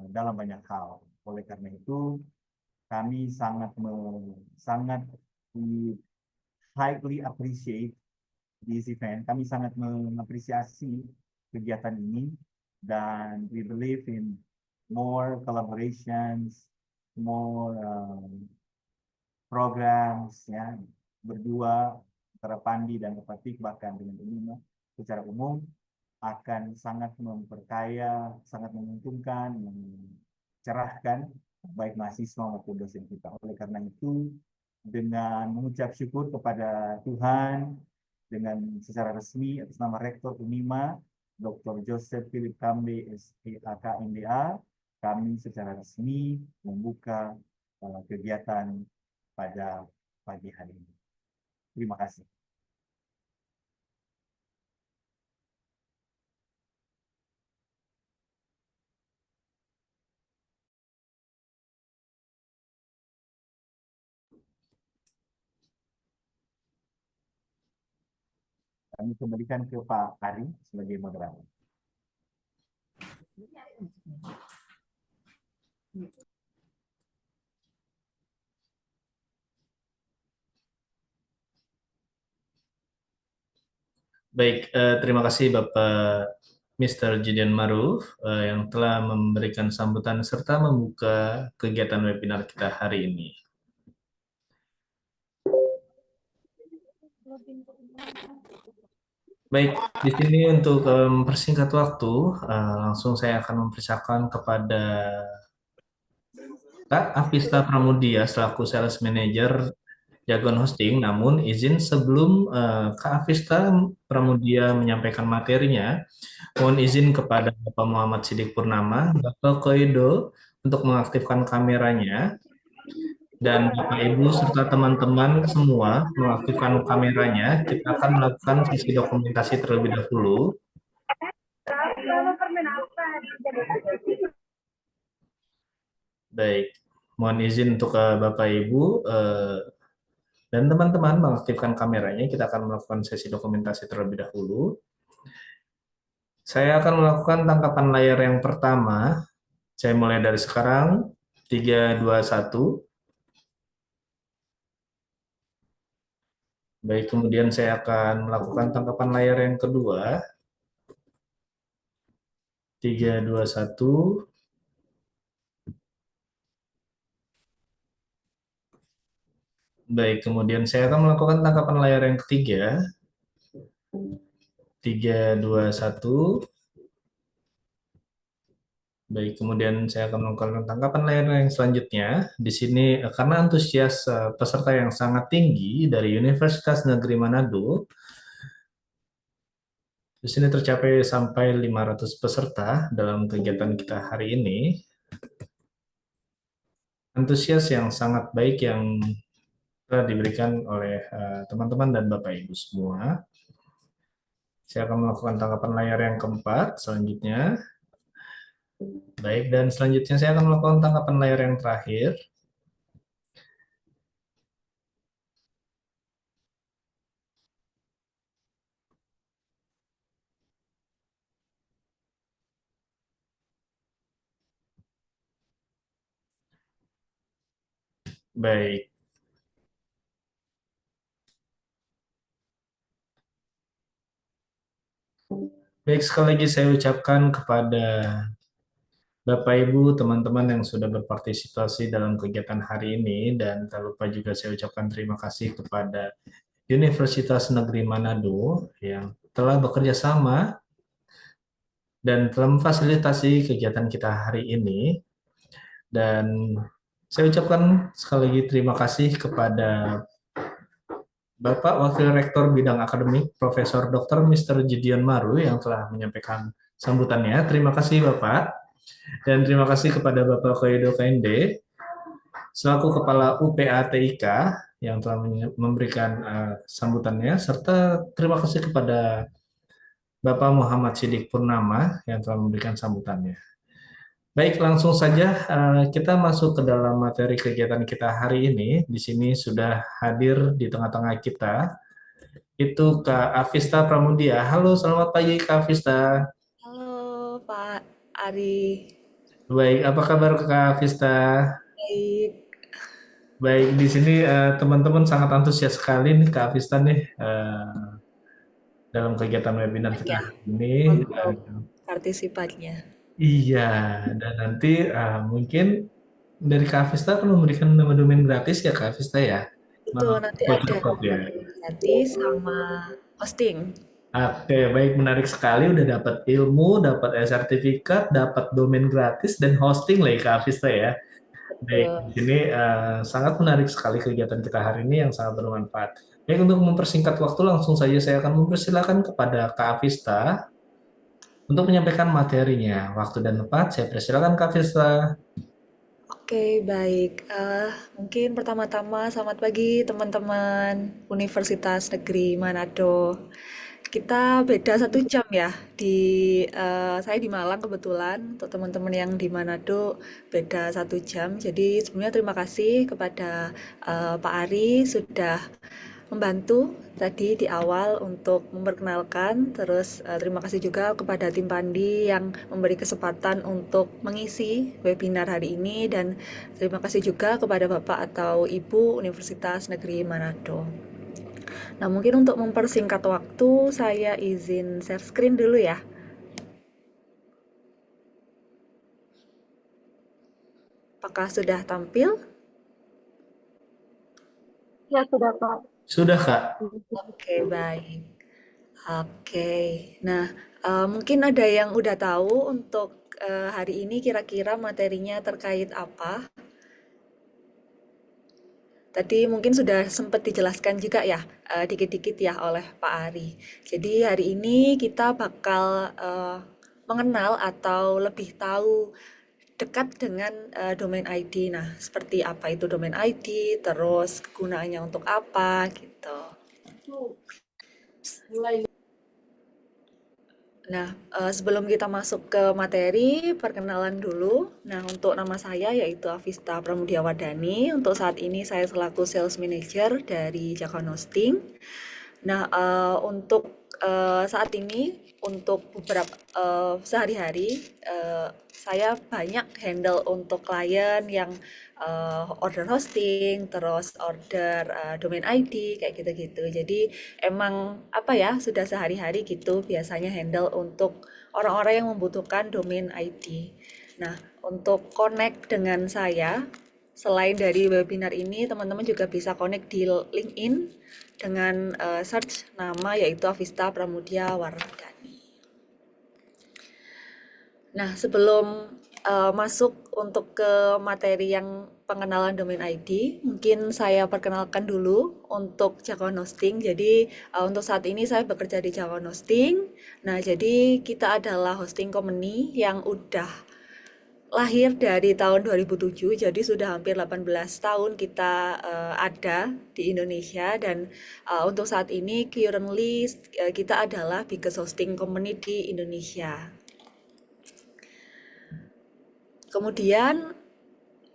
dalam banyak hal. Oleh karena itu, kami sangat highly appreciate this event. Kami sangat mengapresiasi kegiatan ini, dan we believe in more collaborations, more programs ya, berdua antara Pandi dan Kepatik, bahkan dengan UNIMA secara umum akan sangat memperkaya, sangat menguntungkan, mencerahkan baik mahasiswa maupun dosen kita. Oleh karena itu, dengan mengucap syukur kepada Tuhan, dengan secara resmi atas nama Rektor UNIMA, Dr. Joseph Philip Kambe, SPAK MDA, kami secara resmi membuka kegiatan pada pagi hari ini. Terima kasih. Kami kembalikan ke Pak Ari sebagai moderator. Baik, terima kasih Bapak Mr. Jidian Maruf yang telah memberikan sambutan serta membuka kegiatan webinar kita hari ini. Baik, di sini untuk mempersingkat waktu, langsung saya akan mempersilakan kepada Kak Afista Pramudia selaku Sales Manager Jagon Hosting. Namun izin sebelum Kak Afista Pramudia menyampaikan materinya, mohon izin kepada Bapak Muhammad Sidik Purnama, Bapak Koido untuk mengaktifkan kameranya, dan Bapak Ibu serta teman-teman semua mengaktifkan kameranya. Kita akan melakukan sesi dokumentasi terlebih dahulu. Baik, mohon izin untuk Bapak Ibu dan teman-teman mengaktifkan kameranya. Kita akan melakukan sesi dokumentasi terlebih dahulu. Saya akan melakukan tangkapan layar yang pertama. Saya mulai dari sekarang. 3, 2, 1. Baik, kemudian saya akan melakukan tangkapan layar yang kedua. 3, 2, 1. Baik, kemudian saya akan melakukan tangkapan layar yang ketiga. 3, 2, 1. Baik, kemudian saya akan melakukan tangkapan layar yang selanjutnya. Di sini karena antusias peserta yang sangat tinggi dari Universitas Negeri Manado, di sini tercapai sampai 500 peserta dalam kegiatan kita hari ini. Antusias yang sangat baik yang telah diberikan oleh teman-teman dan Bapak Ibu semua. Saya akan melakukan tangkapan layar yang keempat selanjutnya. Baik, dan selanjutnya saya akan melakukan tangkapan layar yang terakhir. Baik. Baik, sekali lagi saya ucapkan kepada Bapak Ibu, teman-teman yang sudah berpartisipasi dalam kegiatan hari ini, dan tak lupa juga saya ucapkan terima kasih kepada Universitas Negeri Manado yang telah bekerja sama dan telah memfasilitasi kegiatan kita hari ini. Dan saya ucapkan sekali lagi terima kasih kepada Bapak Wakil Rektor Bidang Akademik, Profesor Dr. Mr. Gideon Maru yang telah menyampaikan sambutannya. Terima kasih Bapak. Dan terima kasih kepada Bapak Koedo KND, selaku Kepala UPA-TIK yang telah memberikan sambutannya, serta terima kasih kepada Bapak Muhammad Sidik Purnama yang telah memberikan sambutannya. Baik, langsung saja kita masuk ke dalam materi kegiatan kita hari ini. Di sini sudah hadir di tengah-tengah kita, itu Kak Afista Pramudia. Halo, selamat pagi Kak Afista. Halo Pak Ari, Baik, apa kabar Kak Afista? baik. Baik, di sini teman-teman sangat antusias sekali nih Kak Afista nih dalam kegiatan webinar kita Ya, hari ini. untuk partisipannya. Iya, dan nanti mungkin dari Kak Afista akan memberikan nama domain gratis ya Kak Afista ya? Itu nanti ada Voucher code ya. gratis sama hosting. Oke, baik, menarik sekali. Udah dapat ilmu, dapat sertifikat, dapat domain gratis, dan hosting lah ya Kak Afista ya. Baik, Betul. di sini sangat menarik sekali kegiatan kita hari ini yang sangat bermanfaat. Baik, untuk mempersingkat waktu, langsung saja saya akan mempersilakan kepada Kak Afista untuk menyampaikan materinya. Waktu dan tempat, saya persilakan Kak Afista. Oke, baik. Mungkin pertama-tama selamat pagi teman-teman Universitas Negeri Manado. Kita beda 1 jam ya. Saya di Malang kebetulan. Untuk teman-teman yang di Manado beda 1 jam. Jadi sebenarnya terima kasih kepada Pak Ari sudah membantu tadi di awal untuk memperkenalkan. Terus terima kasih juga kepada tim Pandi yang memberi kesempatan untuk mengisi webinar hari ini, dan terima kasih juga kepada Bapak atau Ibu Universitas Negeri Manado. Nah, mungkin untuk mempersingkat waktu, saya izin share screen dulu ya. Apakah sudah tampil? Ya, sudah Pak. Sudah Kak. Oke, baik. Oke, nah mungkin ada yang udah tahu untuk hari ini kira-kira materinya terkait apa? Tadi mungkin sudah sempat dijelaskan juga ya, dikit-dikit ya oleh Pak Ari. Jadi hari ini kita bakal mengenal atau lebih tahu dekat dengan domain ID. Nah, seperti apa itu domain ID, terus kegunaannya untuk apa gitu. Nah, sebelum kita masuk ke materi, perkenalan dulu. Nah, untuk nama saya yaitu Afista Pramudia Wardani. Untuk saat ini saya selaku Sales Manager dari Jakon Hosting. Nah, untuk saat ini, untuk beberapa sehari-hari, saya banyak handle untuk klien yang order hosting, terus order domain ID, kayak gitu-gitu. Jadi emang apa ya, sudah sehari-hari gitu biasanya handle untuk orang-orang yang membutuhkan domain ID. Nah, untuk connect dengan saya, selain dari webinar ini, teman-teman juga bisa connect di LinkedIn dengan search nama yaitu Afista Pramudia Wardani. Nah, sebelum masuk untuk ke materi yang pengenalan domain ID, mungkin saya perkenalkan dulu untuk Jakon Hosting. Jadi untuk saat ini saya bekerja di Jakon Hosting. Nah, jadi kita adalah hosting company yang udah lahir dari tahun 2007, jadi sudah hampir 18 tahun kita ada di Indonesia, dan untuk saat ini currently kita adalah biggest hosting company di Indonesia. Kemudian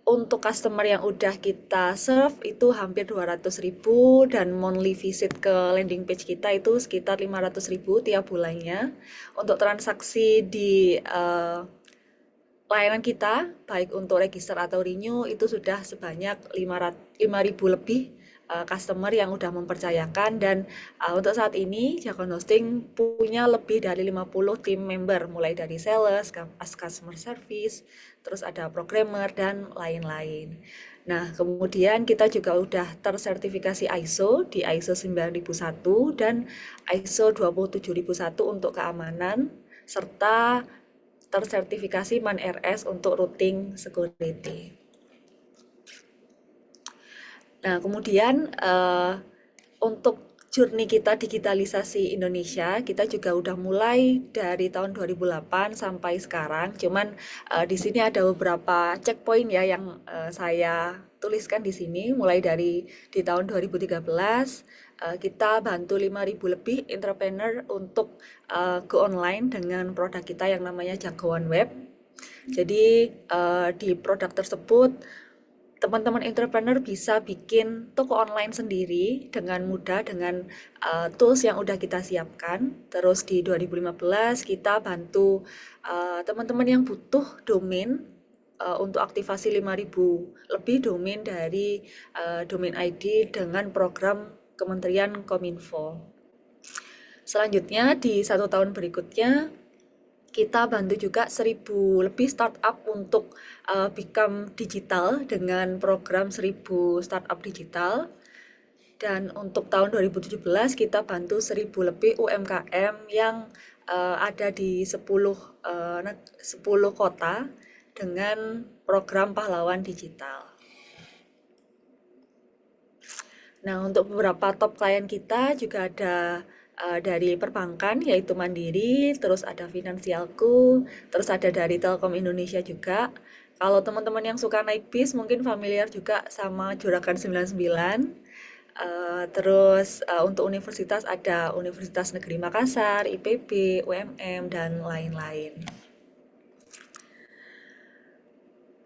untuk customer yang udah kita serve itu hampir 200.000, dan monthly visit ke landing page kita itu sekitar 500.000 tiap bulannya. Untuk transaksi di layanan kita, baik untuk register atau renew, itu sudah sebanyak 5.000 lebih customer yang udah mempercayakan, dan untuk saat ini Jakon Hosting punya lebih dari 50 tim member, mulai dari sales, customer service, terus ada programmer dan lain-lain. Nah, kemudian kita juga udah tersertifikasi ISO di ISO 9001 dan ISO 27001 untuk keamanan, serta tersertifikasi MAN-RS untuk routing security. Nah, kemudian untuk journey kita digitalisasi Indonesia, kita juga udah mulai dari tahun 2008 sampai sekarang. Cuman di sini ada beberapa checkpoint ya yang saya tuliskan di sini. Mulai dari di tahun 2013 kita bantu 5.000 lebih entrepreneur untuk go online dengan produk kita yang namanya Jagoan Web. Jadi di produk tersebut teman-teman entrepreneur bisa bikin toko online sendiri dengan mudah dengan tools yang udah kita siapkan. Terus di 2015 kita bantu teman-teman yang butuh domain untuk aktivasi 5.000 lebih domain dari domain ID dengan program Kementerian Kominfo. Selanjutnya di 1 tahun berikutnya kita bantu juga 1.000 lebih startup untuk become digital dengan program 1.000 startup digital. Dan untuk tahun 2017 kita bantu 1.000 lebih UMKM yang ada di 10 kota dengan program pahlawan digital. Nah, untuk beberapa top klien kita juga ada dari perbankan yaitu Mandiri, terus ada Finansialku, terus ada dari Telkom Indonesia juga. Kalau teman-teman yang suka naik bis mungkin familiar juga sama Juragan 99. Terus untuk universitas ada Universitas Negeri Makassar, IPB, UMM, dan lain-lain.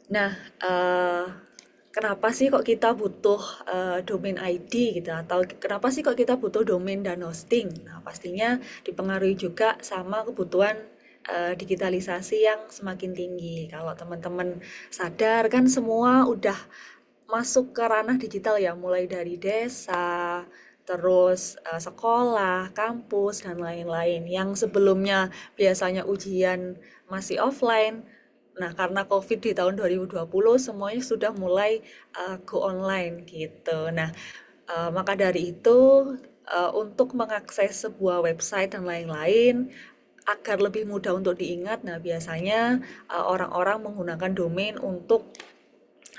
Nah, kenapa sih kok kita butuh domain ID gitu, atau kenapa sih kok kita butuh domain dan hosting? Nah, pastinya dipengaruhi juga sama kebutuhan digitalisasi yang semakin tinggi. Kalau teman-teman sadar kan semua udah masuk ke ranah digital ya, mulai dari desa, terus sekolah, kampus, dan lain-lain. Yang sebelumnya biasanya ujian masih offline, nah, karena COVID di tahun 2020 semuanya sudah mulai go online gitu. Nah, maka dari itu untuk mengakses sebuah website dan lain-lain agar lebih mudah untuk diingat, nah biasanya orang-orang menggunakan domain untuk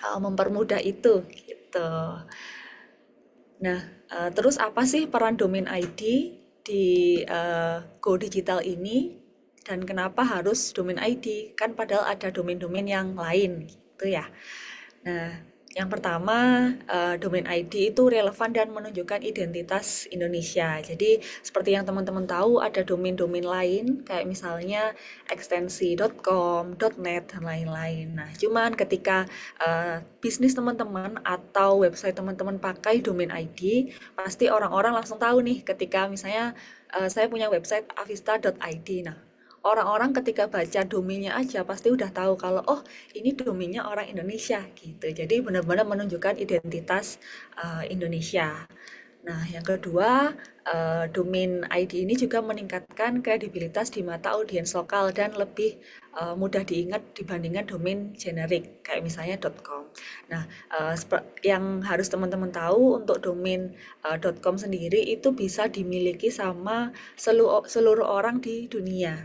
mempermudah itu gitu. Nah, terus apa sih peran domain ID di Go Digital ini? Dan kenapa harus domain ID? Kan padahal ada domain-domain yang lain gitu ya. Nah, yang pertama, domain ID itu relevan dan menunjukkan identitas Indonesia. Jadi seperti yang teman-teman tahu ada domain-domain lain kayak misalnya ekstensi.com, .net, dan lain-lain. Nah, cuman ketika bisnis teman-teman atau website teman-teman pakai domain ID, pasti orang-orang langsung tahu nih ketika misalnya saya punya website avista.id. Nah, orang-orang ketika baca domainnya aja pasti udah tahu kalau oh ini domainnya orang Indonesia gitu. Jadi benar-benar menunjukkan identitas Indonesia. Nah, yang kedua, domain ID ini juga meningkatkan kredibilitas di mata audiens lokal dan lebih mudah diingat dibandingkan domain generik kayak misalnya .com. Nah, yang harus teman-teman tahu untuk domain .com sendiri itu bisa dimiliki sama seluruh orang di dunia.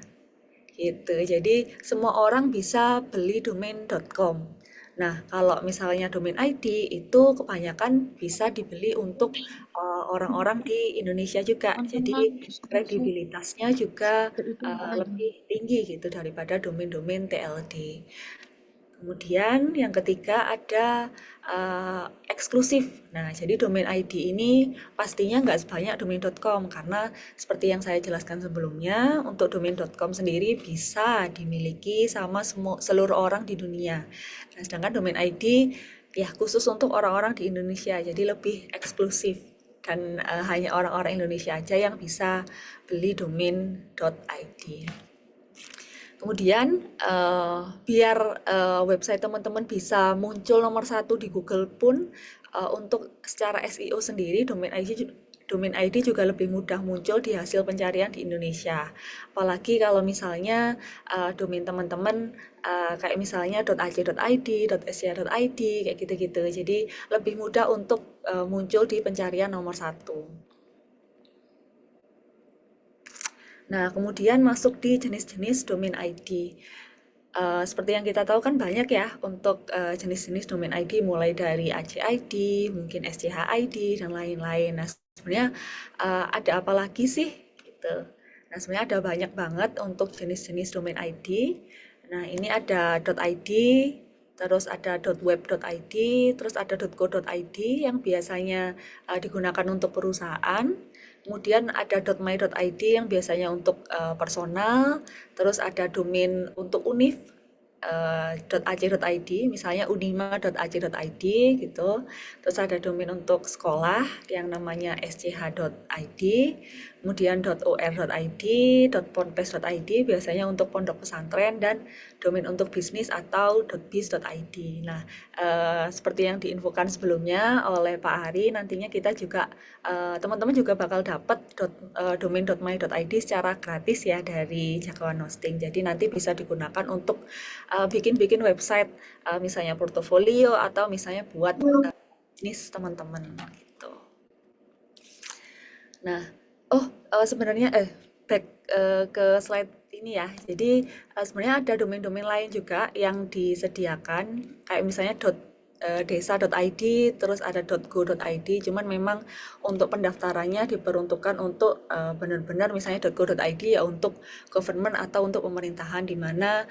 Gitu. Jadi semua orang bisa beli domain .com. Nah, kalau misalnya domain ID itu kebanyakan bisa dibeli untuk orang-orang di Indonesia juga. Jadi kredibilitasnya juga lebih tinggi gitu daripada domain-domain TLD. Kemudian yang ketiga ada eksklusif. Nah, jadi domain ID ini pastinya nggak sebanyak domain.com karena seperti yang saya jelaskan sebelumnya, untuk domain.com sendiri bisa dimiliki sama seluruh orang di dunia. Nah, sedangkan domain ID ya khusus untuk orang-orang di Indonesia, jadi lebih eksklusif dan hanya orang-orang Indonesia aja yang bisa beli domain.id. Kemudian biar website teman-teman bisa muncul nomor satu di Google pun untuk secara SEO sendiri domain ID juga lebih mudah muncul di hasil pencarian di Indonesia. Apalagi kalau misalnya domain teman-teman kayak misalnya .ac.id, .sca.id kayak gitu-gitu. Jadi lebih mudah untuk muncul di pencarian nomor satu. Nah, kemudian masuk di jenis-jenis domain ID. Seperti yang kita tahu kan banyak ya untuk jenis-jenis domain ID mulai dari ACID, mungkin SCHID dan lain-lain. Nah, sebenarnya ada apa lagi sih gitu. Nah, sebenarnya ada banyak banget untuk jenis-jenis domain ID. Nah, ini ada .id, terus ada .web.id, terus ada .co.id yang biasanya digunakan untuk perusahaan. Kemudian ada .my.id yang biasanya untuk personal, terus ada domain untuk univ .ac.id, misalnya unima.ac.id gitu. Terus ada domain untuk sekolah yang namanya sch.id, kemudian .or.id, .ponpes.id biasanya untuk pondok pesantren, dan domain untuk bisnis atau .biz.id. Nah, seperti yang diinfokan sebelumnya oleh Pak Ari, nantinya kita juga teman-teman juga bakal dapat domain .my.id secara gratis ya dari Jakawan Hosting. Jadi nanti bisa digunakan untuk bikin-bikin website, misalnya portofolio atau misalnya buat bisnis teman-teman gitu. Nah, sebenarnya back ke slide ini ya. Jadi sebenarnya ada domain-domain lain juga yang disediakan, kayak misalnya desa.id, terus ada .go.id, cuman memang untuk pendaftarannya diperuntukkan untuk benar-benar misalnya .go.id ya untuk government atau untuk pemerintahan, di mana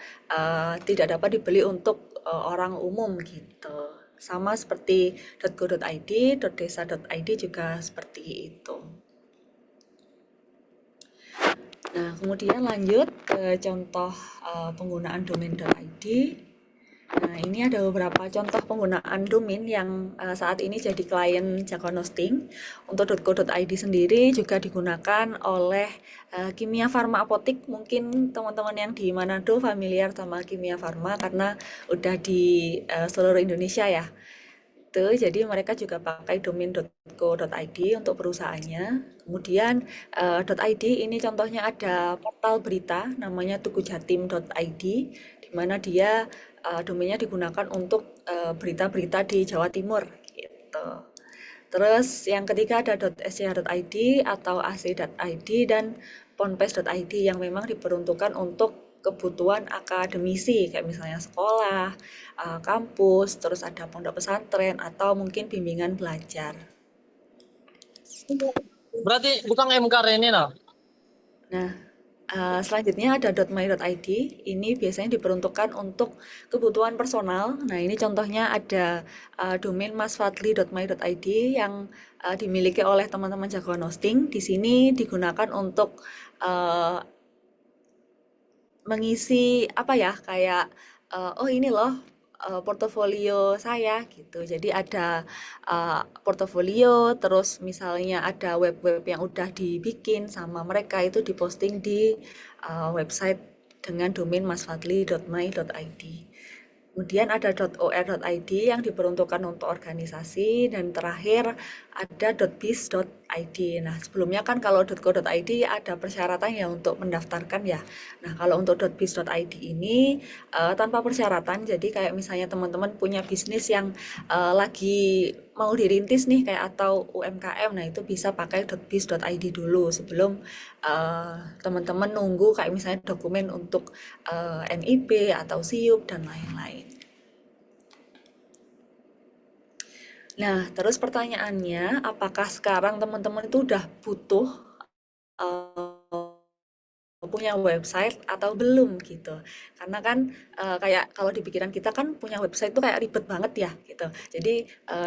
tidak dapat dibeli untuk orang umum gitu. Sama seperti .go.id, .desa.id juga seperti itu. Nah, kemudian lanjut ke contoh penggunaan domain.id. Nah, ini ada beberapa contoh penggunaan domain yang saat ini jadi klien Jakawan Hosting. Untuk .co.id sendiri juga digunakan oleh Kimia Farma Apotik. Mungkin teman-teman yang di Manado familiar sama Kimia Farma karena udah di seluruh Indonesia ya. Jadi mereka juga pakai domain .co.id untuk perusahaannya. Kemudian .id ini contohnya ada portal berita namanya tugujatim.id, di mana dia domainnya digunakan untuk berita-berita di Jawa Timur gitu. Terus yang ketiga ada .sc.id atau ac.id dan ponpes.id yang memang diperuntukkan untuk kebutuhan akademisi kayak misalnya sekolah, kampus, terus ada pondok pesantren atau mungkin bimbingan belajar. Berarti bukan MK ini nah. Nah, selanjutnya ada .my.id. Ini biasanya diperuntukkan untuk kebutuhan personal. Nah, ini contohnya ada domain masfadli.my.id yang dimiliki oleh teman-teman Jakawan Hosting. Di sini digunakan untuk mengisi apa ya, kayak ini loh portofolio saya gitu. Jadi ada portofolio, terus misalnya ada web-web yang udah dibikin sama mereka itu diposting di website dengan domain masfadli.my.id. Kemudian ada .or.id yang diperuntukkan untuk organisasi, dan terakhir ada .biz.id. Nah, sebelumnya kan kalau .co.id ada persyaratan ya untuk mendaftarkan ya. Nah, kalau untuk .biz.id ini tanpa persyaratan. Jadi kayak misalnya teman-teman punya bisnis yang lagi mau dirintis nih kayak atau UMKM, nah itu bisa pakai .biz.id dulu sebelum teman-teman nunggu kayak misalnya dokumen untuk NIB atau SIUP dan lain-lain. Nah, terus pertanyaannya, apakah sekarang teman-teman itu udah butuh punya website atau belum gitu? Karena kan kayak kalau di pikiran kita kan punya website itu kayak ribet banget ya gitu. Jadi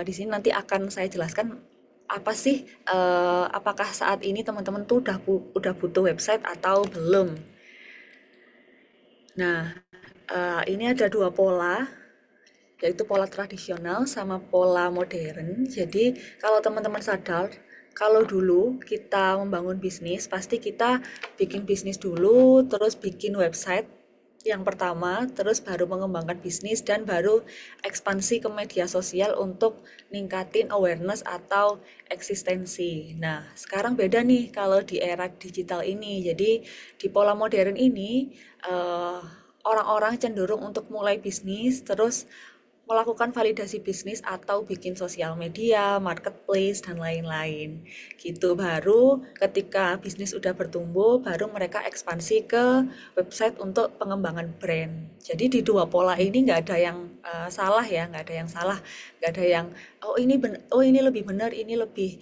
di sini nanti akan saya jelaskan apa sih, apakah saat ini teman-teman tuh udah butuh website atau belum. Nah, ini ada dua pola, yaitu pola tradisional sama pola modern. Jadi kalau teman-teman sadar, kalau dulu kita membangun bisnis, pasti kita bikin bisnis dulu, terus bikin website, yang pertama, terus baru mengembangkan bisnis dan baru ekspansi ke media sosial untuk ningkatin awareness atau eksistensi. Nah, sekarang beda nih kalau di era digital ini. Jadi di pola modern ini orang-orang cenderung untuk mulai bisnis terus melakukan validasi bisnis atau bikin sosial media, marketplace, dan lain-lain. Gitu, baru ketika bisnis udah bertumbuh, baru mereka ekspansi ke website untuk pengembangan brand. Jadi di dua pola ini nggak ada yang salah ya, nggak ada yang salah, nggak ada yang oh ini lebih benar, ini lebih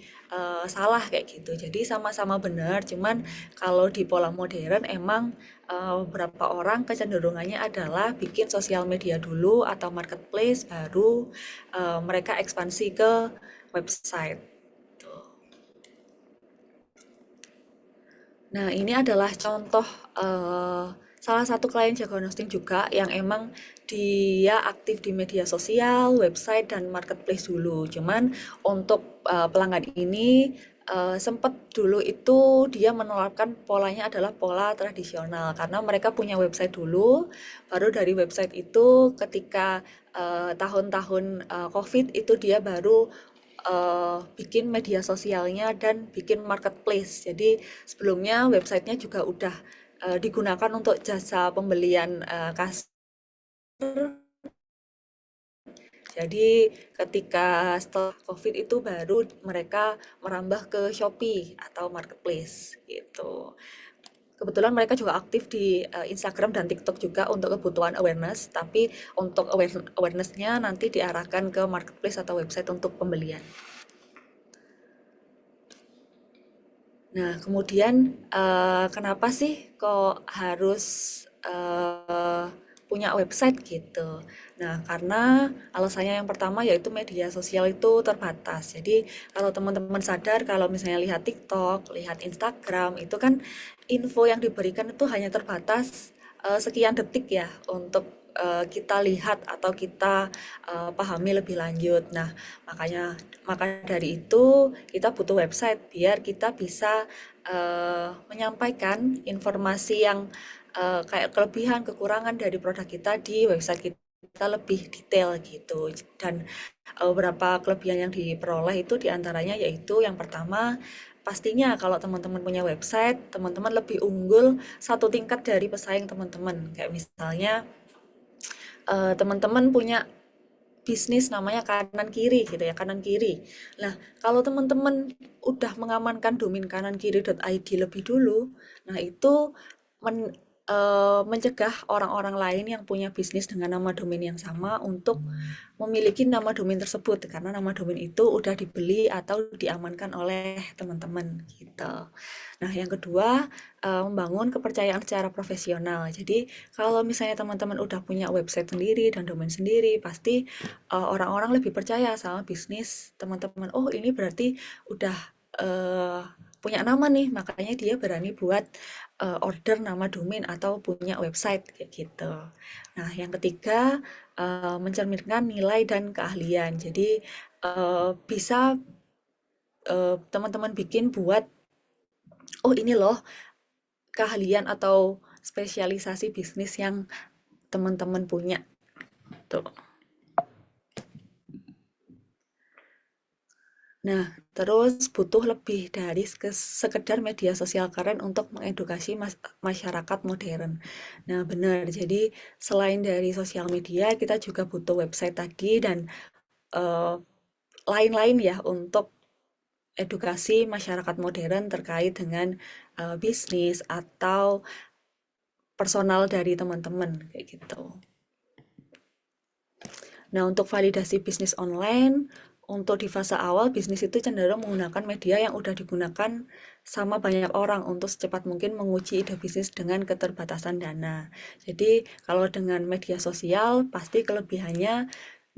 salah kayak gitu. Jadi sama-sama benar, cuman kalau di pola modern emang beberapa orang kecenderungannya adalah bikin sosial media dulu atau marketplace, baru mereka ekspansi ke website. Nah, ini adalah contoh salah satu klien Jagoan Hosting juga yang emang dia aktif di media sosial, website, dan marketplace dulu. Cuman untuk pelanggan ini sempat dulu itu dia menerapkan polanya adalah pola tradisional karena mereka punya website dulu, baru dari website itu ketika tahun-tahun COVID itu dia baru bikin media sosialnya dan bikin marketplace. Jadi sebelumnya websitenya juga udah digunakan untuk jasa pembelian kasir. Jadi ketika setelah COVID itu baru mereka merambah ke Shopee atau marketplace gitu. Kebetulan mereka juga aktif di Instagram dan TikTok juga untuk kebutuhan awareness, tapi untuk awareness-nya nanti diarahkan ke marketplace atau website untuk pembelian. Nah, kemudian kenapa sih kok harus punya website gitu? Nah, karena alasannya yang pertama yaitu media sosial itu terbatas. Jadi kalau teman-teman sadar kalau misalnya lihat TikTok, lihat Instagram, itu kan info yang diberikan itu hanya terbatas sekian detik ya untuk kita lihat atau kita pahami lebih lanjut. Nah, maka dari itu kita butuh website biar kita bisa menyampaikan informasi yang kayak kelebihan, kekurangan dari produk kita di website kita lebih detail gitu. Dan beberapa kelebihan yang diperoleh itu diantaranya yaitu yang pertama, pastinya kalau teman-teman punya website, teman-teman lebih unggul satu tingkat dari pesaing teman-teman. Kayak misalnya teman-teman punya bisnis namanya kanan kiri gitu ya, kanan kiri. Nah, kalau teman-teman udah mengamankan domain kanankiri.id lebih dulu, nah itu mencegah orang-orang lain yang punya bisnis dengan nama domain yang sama untuk memiliki nama domain tersebut karena nama domain itu udah dibeli atau diamankan oleh teman-teman gitu. Nah, yang kedua, membangun kepercayaan secara profesional. Jadi, kalau misalnya teman-teman udah punya website sendiri dan domain sendiri, pasti orang-orang lebih percaya sama bisnis teman-teman. Oh, ini berarti udah punya nama nih, makanya dia berani buat order nama domain atau punya website kayak gitu. Nah, yang ketiga, mencerminkan nilai dan keahlian. Jadi bisa teman-teman bikin buat oh ini loh keahlian atau spesialisasi bisnis yang teman-teman punya. Tuh. Nah, terus butuh lebih dari sekedar media sosial keren untuk mengedukasi masyarakat modern. Nah, benar. Jadi, selain dari sosial media, kita juga butuh website tadi dan lain-lain ya untuk edukasi masyarakat modern terkait dengan bisnis atau personal dari teman-teman kayak gitu. Nah, untuk validasi bisnis online, untuk di fase awal bisnis itu cenderung menggunakan media yang udah digunakan sama banyak orang untuk secepat mungkin menguji ide bisnis dengan keterbatasan dana. Jadi, kalau dengan media sosial, pasti kelebihannya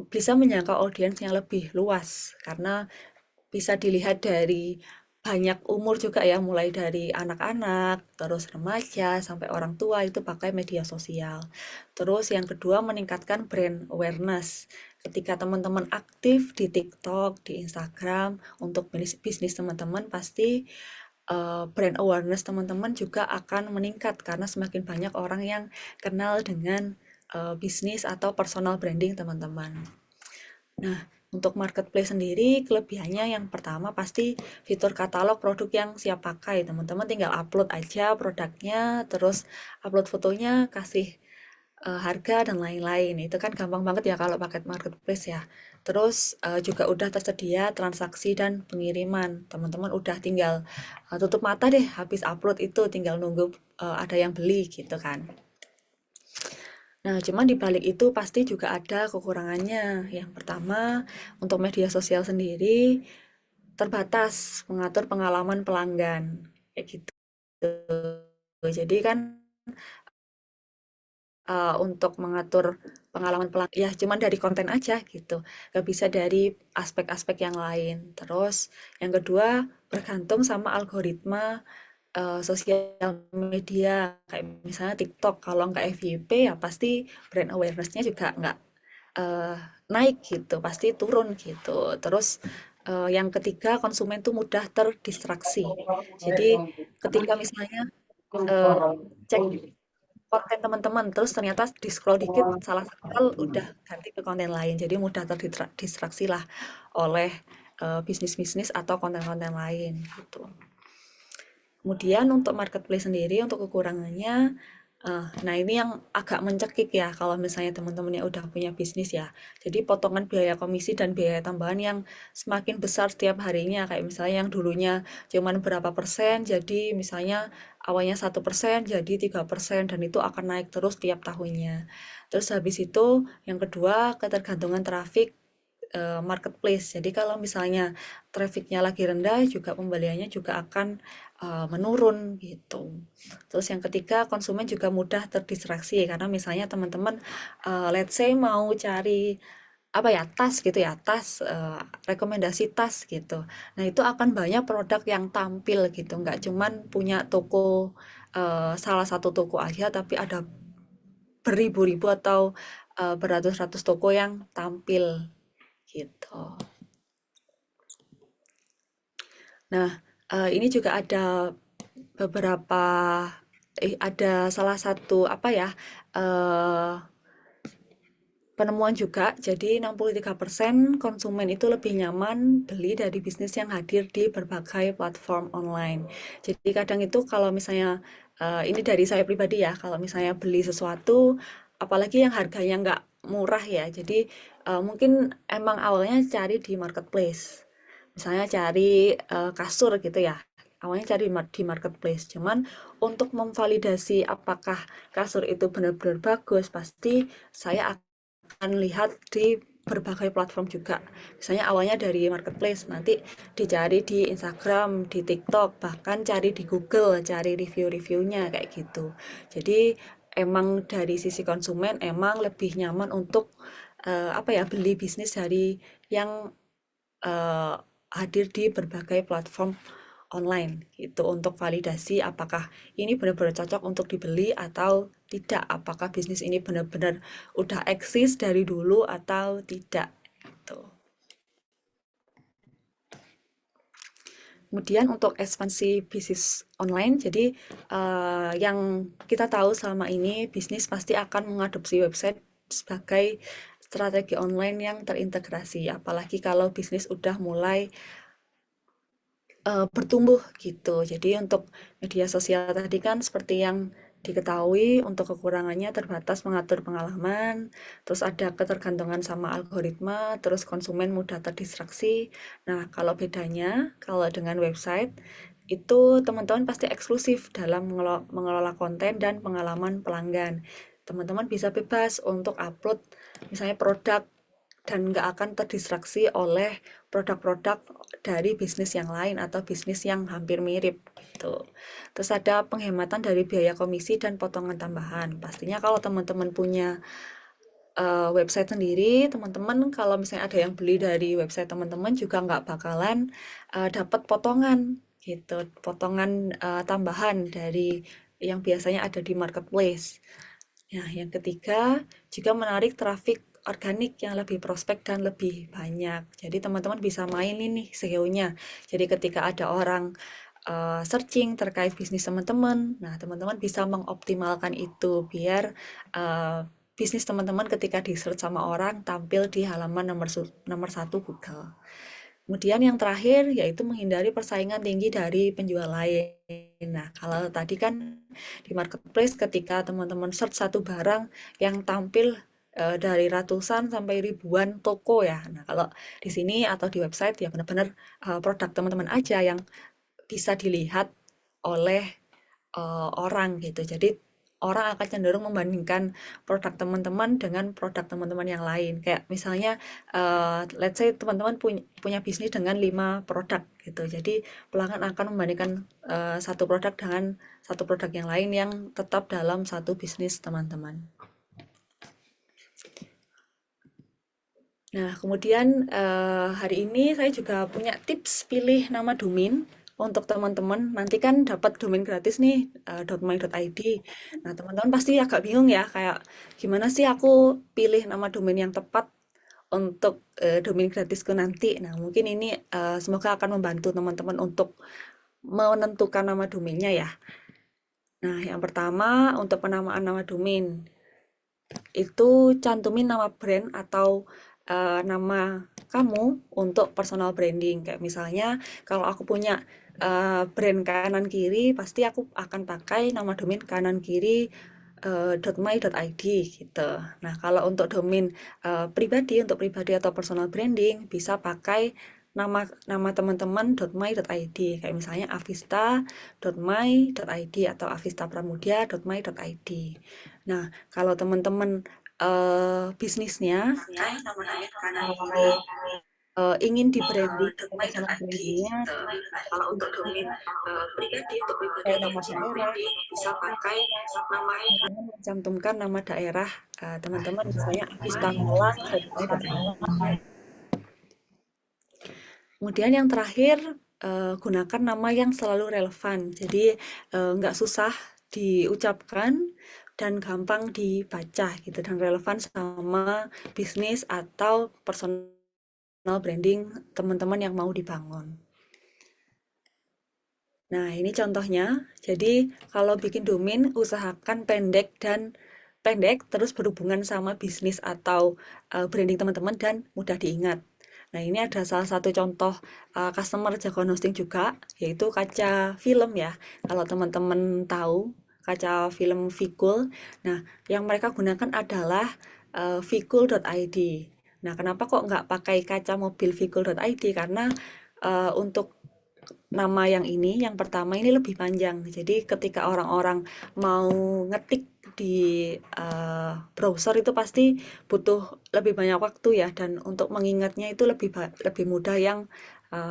bisa menjangkau audiens yang lebih luas karena bisa dilihat dari banyak umur juga ya, mulai dari anak-anak, terus remaja, sampai orang tua itu pakai media sosial. Terus yang kedua meningkatkan brand awareness. Ketika teman-teman aktif di TikTok, di Instagram, untuk bisnis teman-teman pasti brand awareness teman-teman juga akan meningkat karena semakin banyak orang yang kenal dengan bisnis atau personal branding teman-teman. Nah, untuk marketplace sendiri, kelebihannya yang pertama pasti fitur katalog produk yang siap pakai. Teman-teman tinggal upload aja produknya, terus upload fotonya, kasih harga dan lain-lain. Itu kan gampang banget ya kalau pakai marketplace ya. Terus juga udah tersedia transaksi dan pengiriman. Teman-teman udah tinggal tutup mata deh habis upload itu, tinggal nunggu ada yang beli gitu kan. Nah, cuman di balik itu pasti juga ada kekurangannya. Yang pertama, untuk media sosial sendiri terbatas mengatur pengalaman pelanggan. Kayak gitu. Jadi kan untuk mengatur pengalaman pelanggan, ya cuman dari konten aja gitu. Nggak bisa dari aspek-aspek yang lain. Terus yang kedua, bergantung sama algoritma sosial media kayak misalnya TikTok. Kalau nggak FYP ya pasti brand awareness-nya juga nggak naik gitu, pasti turun gitu. Terus yang ketiga, konsumen tuh mudah terdistraksi. Jadi ketika misalnya cek konten teman-teman terus ternyata di scroll dikit salah scroll udah ganti ke konten lain, jadi mudah terdistraksi lah oleh bisnis-bisnis atau konten-konten lain gitu. Kemudian untuk marketplace sendiri, untuk kekurangannya, nah ini yang agak mencekik ya kalau misalnya teman-teman yang udah punya bisnis ya. Jadi potongan biaya komisi dan biaya tambahan yang semakin besar setiap harinya. Kayak misalnya yang dulunya cuman berapa persen, jadi misalnya awalnya 1% jadi 3% dan itu akan naik terus tiap tahunnya. Terus habis itu yang kedua, ketergantungan traffic marketplace. Jadi kalau misalnya trafficnya lagi rendah, juga pembeliannya juga akan menurun gitu. Terus yang ketiga, konsumen juga mudah terdistraksi karena misalnya teman-teman let's say mau cari apa ya, tas gitu ya, tas rekomendasi tas gitu. Nah, itu akan banyak produk yang tampil gitu, nggak cuman punya toko salah satu toko aja, tapi ada beribu-ribu atau beratus-ratus toko yang tampil gitu. Nah, ini juga ada beberapa ada salah satu apa ya, penemuan juga. Jadi 63% konsumen itu lebih nyaman beli dari bisnis yang hadir di berbagai platform online. Jadi kadang itu kalau misalnya ini dari saya pribadi ya, kalau misalnya beli sesuatu apalagi yang harganya nggak murah ya. Jadi mungkin emang awalnya cari di marketplace. Misalnya cari kasur gitu ya. Awalnya cari di marketplace. Cuman untuk memvalidasi apakah kasur itu benar-benar bagus, pasti saya akan lihat di berbagai platform juga. Misalnya awalnya dari marketplace, nanti dicari di Instagram, di TikTok, bahkan cari di Google, cari review-reviewnya kayak gitu. Jadi emang dari sisi konsumen emang lebih nyaman untuk apa ya, beli bisnis dari yang hadir di berbagai platform online gitu untuk validasi apakah ini benar-benar cocok untuk dibeli atau tidak, apakah bisnis ini benar-benar udah eksis dari dulu atau tidak gitu. Kemudian untuk ekspansi bisnis online, jadi yang kita tahu selama ini bisnis pasti akan mengadopsi website sebagai strategi online yang terintegrasi, apalagi kalau bisnis udah mulai bertumbuh gitu. Jadi untuk media sosial tadi kan seperti yang diketahui, untuk kekurangannya terbatas mengatur pengalaman, terus ada ketergantungan sama algoritma, terus konsumen mudah terdistraksi. Nah, kalau bedanya, kalau dengan website, itu teman-teman pasti eksklusif dalam mengelola konten dan pengalaman pelanggan. Teman-teman bisa bebas untuk upload misalnya produk dan nggak akan terdistraksi oleh produk-produk dari bisnis yang lain atau bisnis yang hampir mirip gitu. Terus ada penghematan dari biaya komisi dan potongan tambahan. Pastinya kalau teman-teman punya website sendiri, teman-teman kalau misalnya ada yang beli dari website teman-teman juga nggak bakalan dapat potongan gitu, potongan tambahan dari yang biasanya ada di marketplace. Nah, yang ketiga juga menarik traffic organik yang lebih prospek dan lebih banyak. Jadi teman-teman bisa main ini SEO-nya. Jadi ketika ada orang searching terkait bisnis teman-teman. Nah, teman-teman bisa mengoptimalkan itu biar bisnis teman-teman ketika di-search sama orang tampil di halaman nomor 1 Google. Kemudian yang terakhir yaitu menghindari persaingan tinggi dari penjual lain. Nah, kalau tadi kan di marketplace ketika teman-teman search satu barang yang tampil dari ratusan sampai ribuan toko ya. Nah, kalau di sini atau di website ya benar-benar produk teman-teman aja yang bisa dilihat oleh orang gitu. Jadi orang akan cenderung membandingkan produk teman-teman dengan produk teman-teman yang lain. Kayak misalnya, let's say teman-teman punya bisnis dengan 5 produk gitu. Jadi pelanggan akan membandingkan satu produk dengan satu produk yang lain yang tetap dalam satu bisnis teman-teman. Nah, kemudian hari ini saya juga punya tips pilih nama domain untuk teman-teman. Nanti kan dapat domain gratis nih, .my.id. Nah, teman-teman pasti agak bingung ya, kayak gimana sih aku pilih nama domain yang tepat untuk domain gratisku nanti. Nah, mungkin ini semoga akan membantu teman-teman untuk menentukan nama domainnya ya. Nah, yang pertama untuk penamaan nama domain itu cantumin nama brand atau nama kamu untuk personal branding. Kayak misalnya kalau aku punya brand kanan kiri, pasti aku akan pakai nama domain kanan kiri .my.id gitu. Nah, kalau untuk domain pribadi, untuk pribadi atau personal branding bisa pakai nama teman-teman .my.id, kayak misalnya avista.my.id atau avistapramudia.my.id. Nah, kalau teman-teman bisnisnya ingin di branding personal brandingnya, kalau untuk domain pribadi untuk pribadi atau personal branding bisa pakai nama teman-teman mencantumkan nama daerah teman-teman, misalnya Avista Malang. Kemudian yang terakhir gunakan nama yang selalu relevan, jadi nggak susah diucapkan dan gampang dibaca gitu, dan relevan sama bisnis atau personal branding teman-teman yang mau dibangun. Nah, ini contohnya. Jadi kalau bikin domain usahakan pendek terus berhubungan sama bisnis atau branding teman-teman dan mudah diingat. Nah, ini ada salah satu contoh customer Jakon Hosting juga, yaitu kaca film ya. Kalau teman-teman tahu kaca film Vikul, nah yang mereka gunakan adalah vikul.id. Nah, kenapa kok nggak pakai kaca mobil vikul.id? Karena untuk nama yang ini, yang pertama ini lebih panjang. Jadi ketika orang-orang mau ngetik di browser itu pasti butuh lebih banyak waktu ya, dan untuk mengingatnya itu lebih mudah yang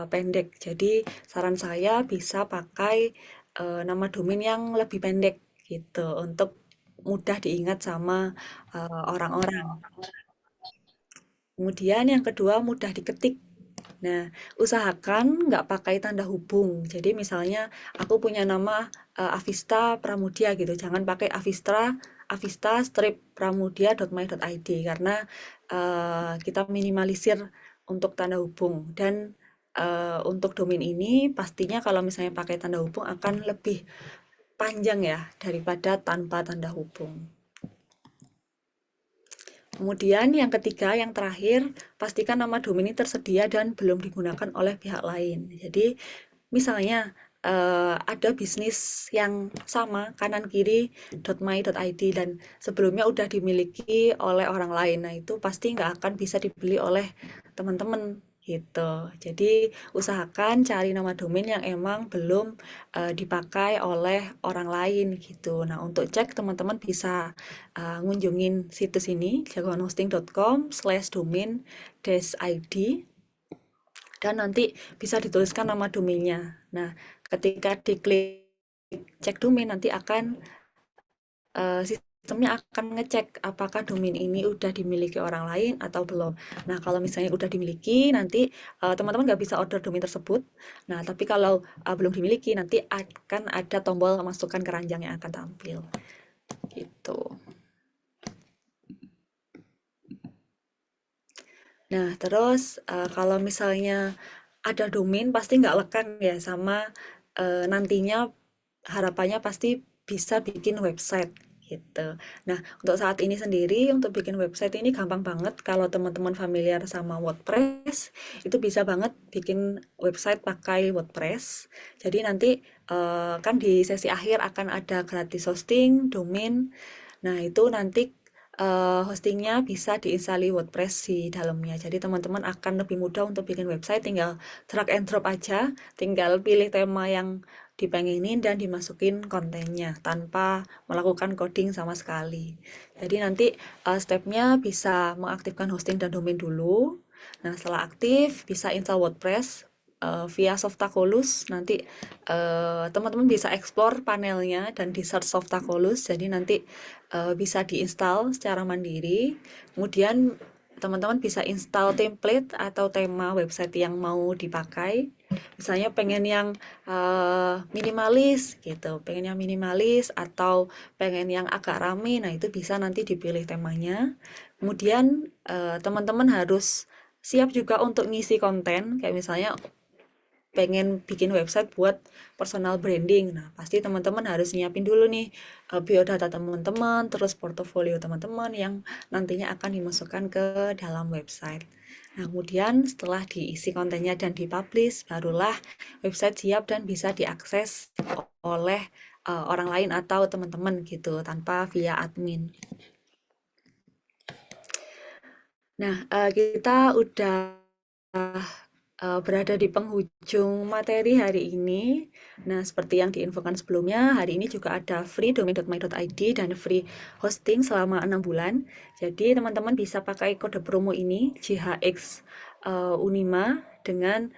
pendek. Jadi saran saya bisa pakai nama domain yang lebih pendek gitu untuk mudah diingat sama orang-orang. Kemudian yang kedua mudah diketik. Nah, usahakan nggak pakai tanda hubung. Jadi misalnya aku punya nama Avista Pramudia gitu, jangan pakai Avista strip pramudia.my.id karena kita minimalisir untuk tanda hubung. Dan untuk domain ini pastinya kalau misalnya pakai tanda hubung akan lebih panjang ya daripada tanpa tanda hubung. Kemudian yang ketiga, yang terakhir, pastikan nama domain ini tersedia dan belum digunakan oleh pihak lain. Jadi misalnya ada bisnis yang sama kanan kiri .my.id dan sebelumnya udah dimiliki oleh orang lain. Nah, itu pasti nggak akan bisa dibeli oleh teman-teman gitu. Jadi usahakan cari nama domain yang emang belum dipakai oleh orang lain gitu. Nah, untuk cek teman-teman bisa ngunjungin situs ini jagoanhosting.com/domain-id dan nanti bisa dituliskan nama domainnya. Nah, ketika diklik cek domain nanti akan sistemnya akan ngecek apakah domain ini udah dimiliki orang lain atau belum. Nah, kalau misalnya udah dimiliki, nanti teman-teman nggak bisa order domain tersebut. Nah, tapi kalau belum dimiliki, nanti akan ada tombol masukkan keranjang yang akan tampil. Gitu. Nah, terus kalau misalnya ada domain pasti nggak lekang ya sama nantinya harapannya pasti bisa bikin website gitu. Nah, untuk saat ini sendiri untuk bikin website ini gampang banget kalau teman-teman familiar sama WordPress, itu bisa banget bikin website pakai WordPress. Jadi nanti kan di sesi akhir akan ada gratis hosting, domain. Nah, itu nanti hostingnya bisa diinstalli WordPress di dalamnya. Jadi teman-teman akan lebih mudah untuk bikin website, tinggal drag and drop aja, tinggal pilih tema yang dipengenin dan dimasukin kontennya tanpa melakukan coding sama sekali. Jadi nanti stepnya bisa mengaktifkan hosting dan domain dulu. Nah, setelah aktif bisa install WordPress via Softaculous. Nanti teman-teman bisa explore panelnya dan di search Softaculous. Jadi nanti bisa diinstal secara mandiri. Kemudian teman-teman bisa install template atau tema website yang mau dipakai. Misalnya pengen yang minimalis gitu, pengen yang minimalis atau pengen yang agak rame, nah itu bisa nanti dipilih temanya. Kemudian teman-teman harus siap juga untuk ngisi konten, kayak misalnya pengen bikin website buat personal branding. Nah, pasti teman-teman harus nyiapin dulu nih biodata teman-teman, terus portofolio teman-teman yang nantinya akan dimasukkan ke dalam website. Nah, kemudian setelah diisi kontennya dan dipublish, barulah website siap dan bisa diakses oleh orang lain atau teman-teman gitu, tanpa via admin. Nah, kita udah berada di penghujung materi hari ini. Nah, seperti yang diinfokan sebelumnya, hari ini juga ada free domain.my.id dan free hosting selama 6 bulan. Jadi, teman-teman bisa pakai kode promo ini, JHX Unima, dengan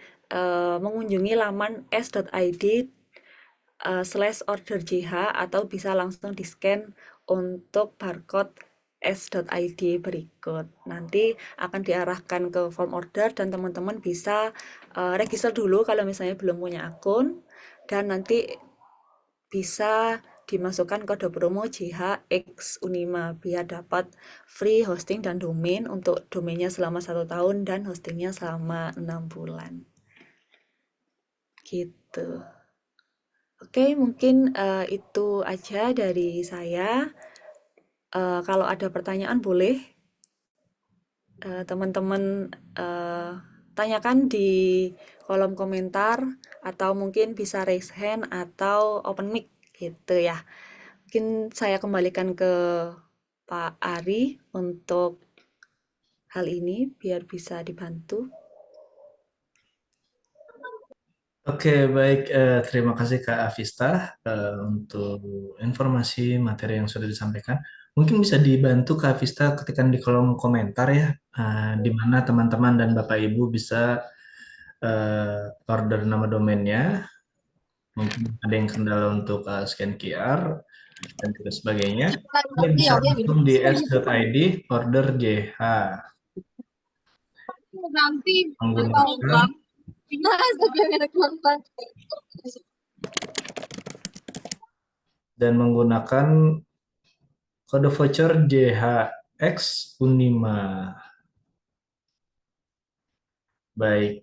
mengunjungi laman s.id /orderjh atau bisa langsung di-scan untuk barcode s.id berikut. Nanti akan diarahkan ke form order dan teman-teman bisa register dulu kalau misalnya belum punya akun, dan nanti bisa dimasukkan kode promo JHX Unima biar dapat free hosting dan domain untuk domainnya selama 1 tahun dan hostingnya selama 6 bulan. Gitu. Oke, mungkin itu aja dari saya. Kalau ada pertanyaan boleh teman-teman tanyakan di kolom komentar, atau mungkin bisa raise hand atau open mic gitu ya. Mungkin saya kembalikan ke Pak Ari untuk hal ini biar bisa dibantu. Oke, baik. Terima kasih Kak Avista untuk informasi materi yang sudah disampaikan. Mungkin bisa dibantu Kak Avista ketikkan di kolom komentar ya, di mana teman-teman dan Bapak Ibu bisa order nama domainnya. Mungkin ada yang kendala untuk scan QR dan juga sebagainya. Ini bisa langsung di s.id order JH menggunakan dan menggunakan kode voucher JHX Unima. Baik.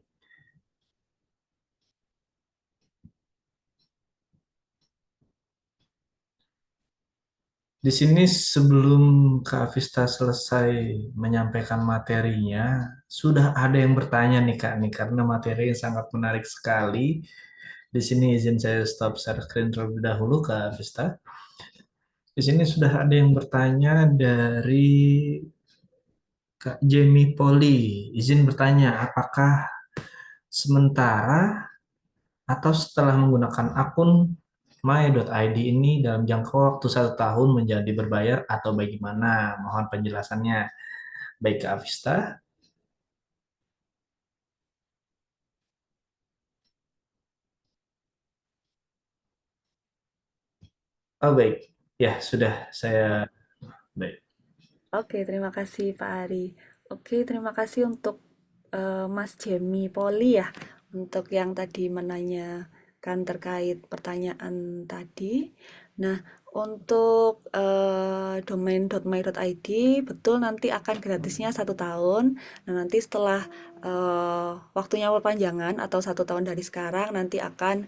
Di sini sebelum Kak Avista selesai menyampaikan materinya, sudah ada yang bertanya nih Kak, nih karena materi yang sangat menarik sekali. Di sini izin saya stop share screen terlebih dahulu Kak Avista. Di sini sudah ada yang bertanya dari Kak Jamie Poli. Izin bertanya, apakah sementara atau setelah menggunakan akun my.id ini dalam jangka waktu 1 tahun menjadi berbayar atau bagaimana? Mohon penjelasannya. Baik Kak Avista. Oh baik, ya sudah saya baik. Oke, terima kasih Pak Ari. Oke, terima kasih untuk Mas Jamie Poli ya, untuk yang tadi menanyakan terkait pertanyaan tadi. Nah, Untuk domain.my.id betul nanti akan gratisnya 1 tahun. Nah nanti setelah waktunya perpanjangan atau 1 tahun dari sekarang nanti akan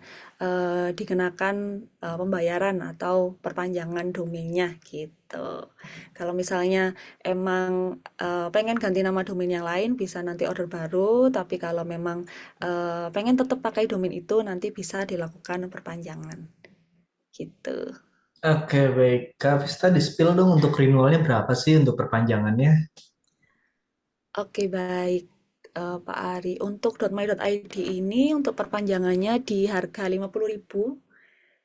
dikenakan pembayaran atau perpanjangan domainnya gitu. Kalau misalnya emang pengen ganti nama domain yang lain bisa nanti order baru. Tapi kalau memang pengen tetap pakai domain itu nanti bisa dilakukan perpanjangan gitu. Oke, baik. Kak Vista, di-spill dong untuk renewalnya berapa sih untuk perpanjangannya? Oke, baik, Pak Ari. Untuk .my.id ini untuk perpanjangannya di harga 50.000.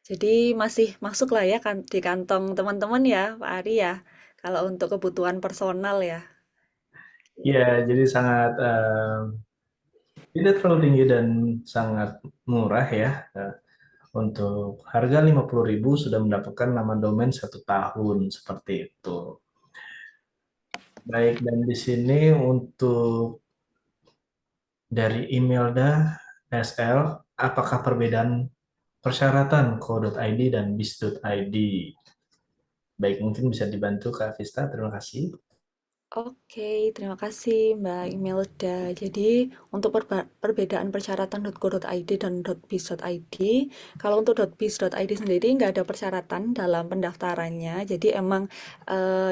Jadi masih masuk lah ya kan di kantong teman-teman ya, Pak Ari ya. Kalau untuk kebutuhan personal ya. Ya, jadi sangat tidak terlalu tinggi dan sangat murah ya. Untuk harga 50.000 sudah mendapatkan nama domain 1 tahun seperti itu. Baik, dan di sini untuk dari Imelda SL, apakah perbedaan persyaratan co.id dan bis.id? Baik, mungkin bisa dibantu Kak Vista, terima kasih. Oke, terima kasih Mbak Imelda. Jadi untuk perbedaan persyaratan .co.id dan .bis.id, kalau untuk .bis.id sendiri nggak ada persyaratan dalam pendaftarannya. Jadi emang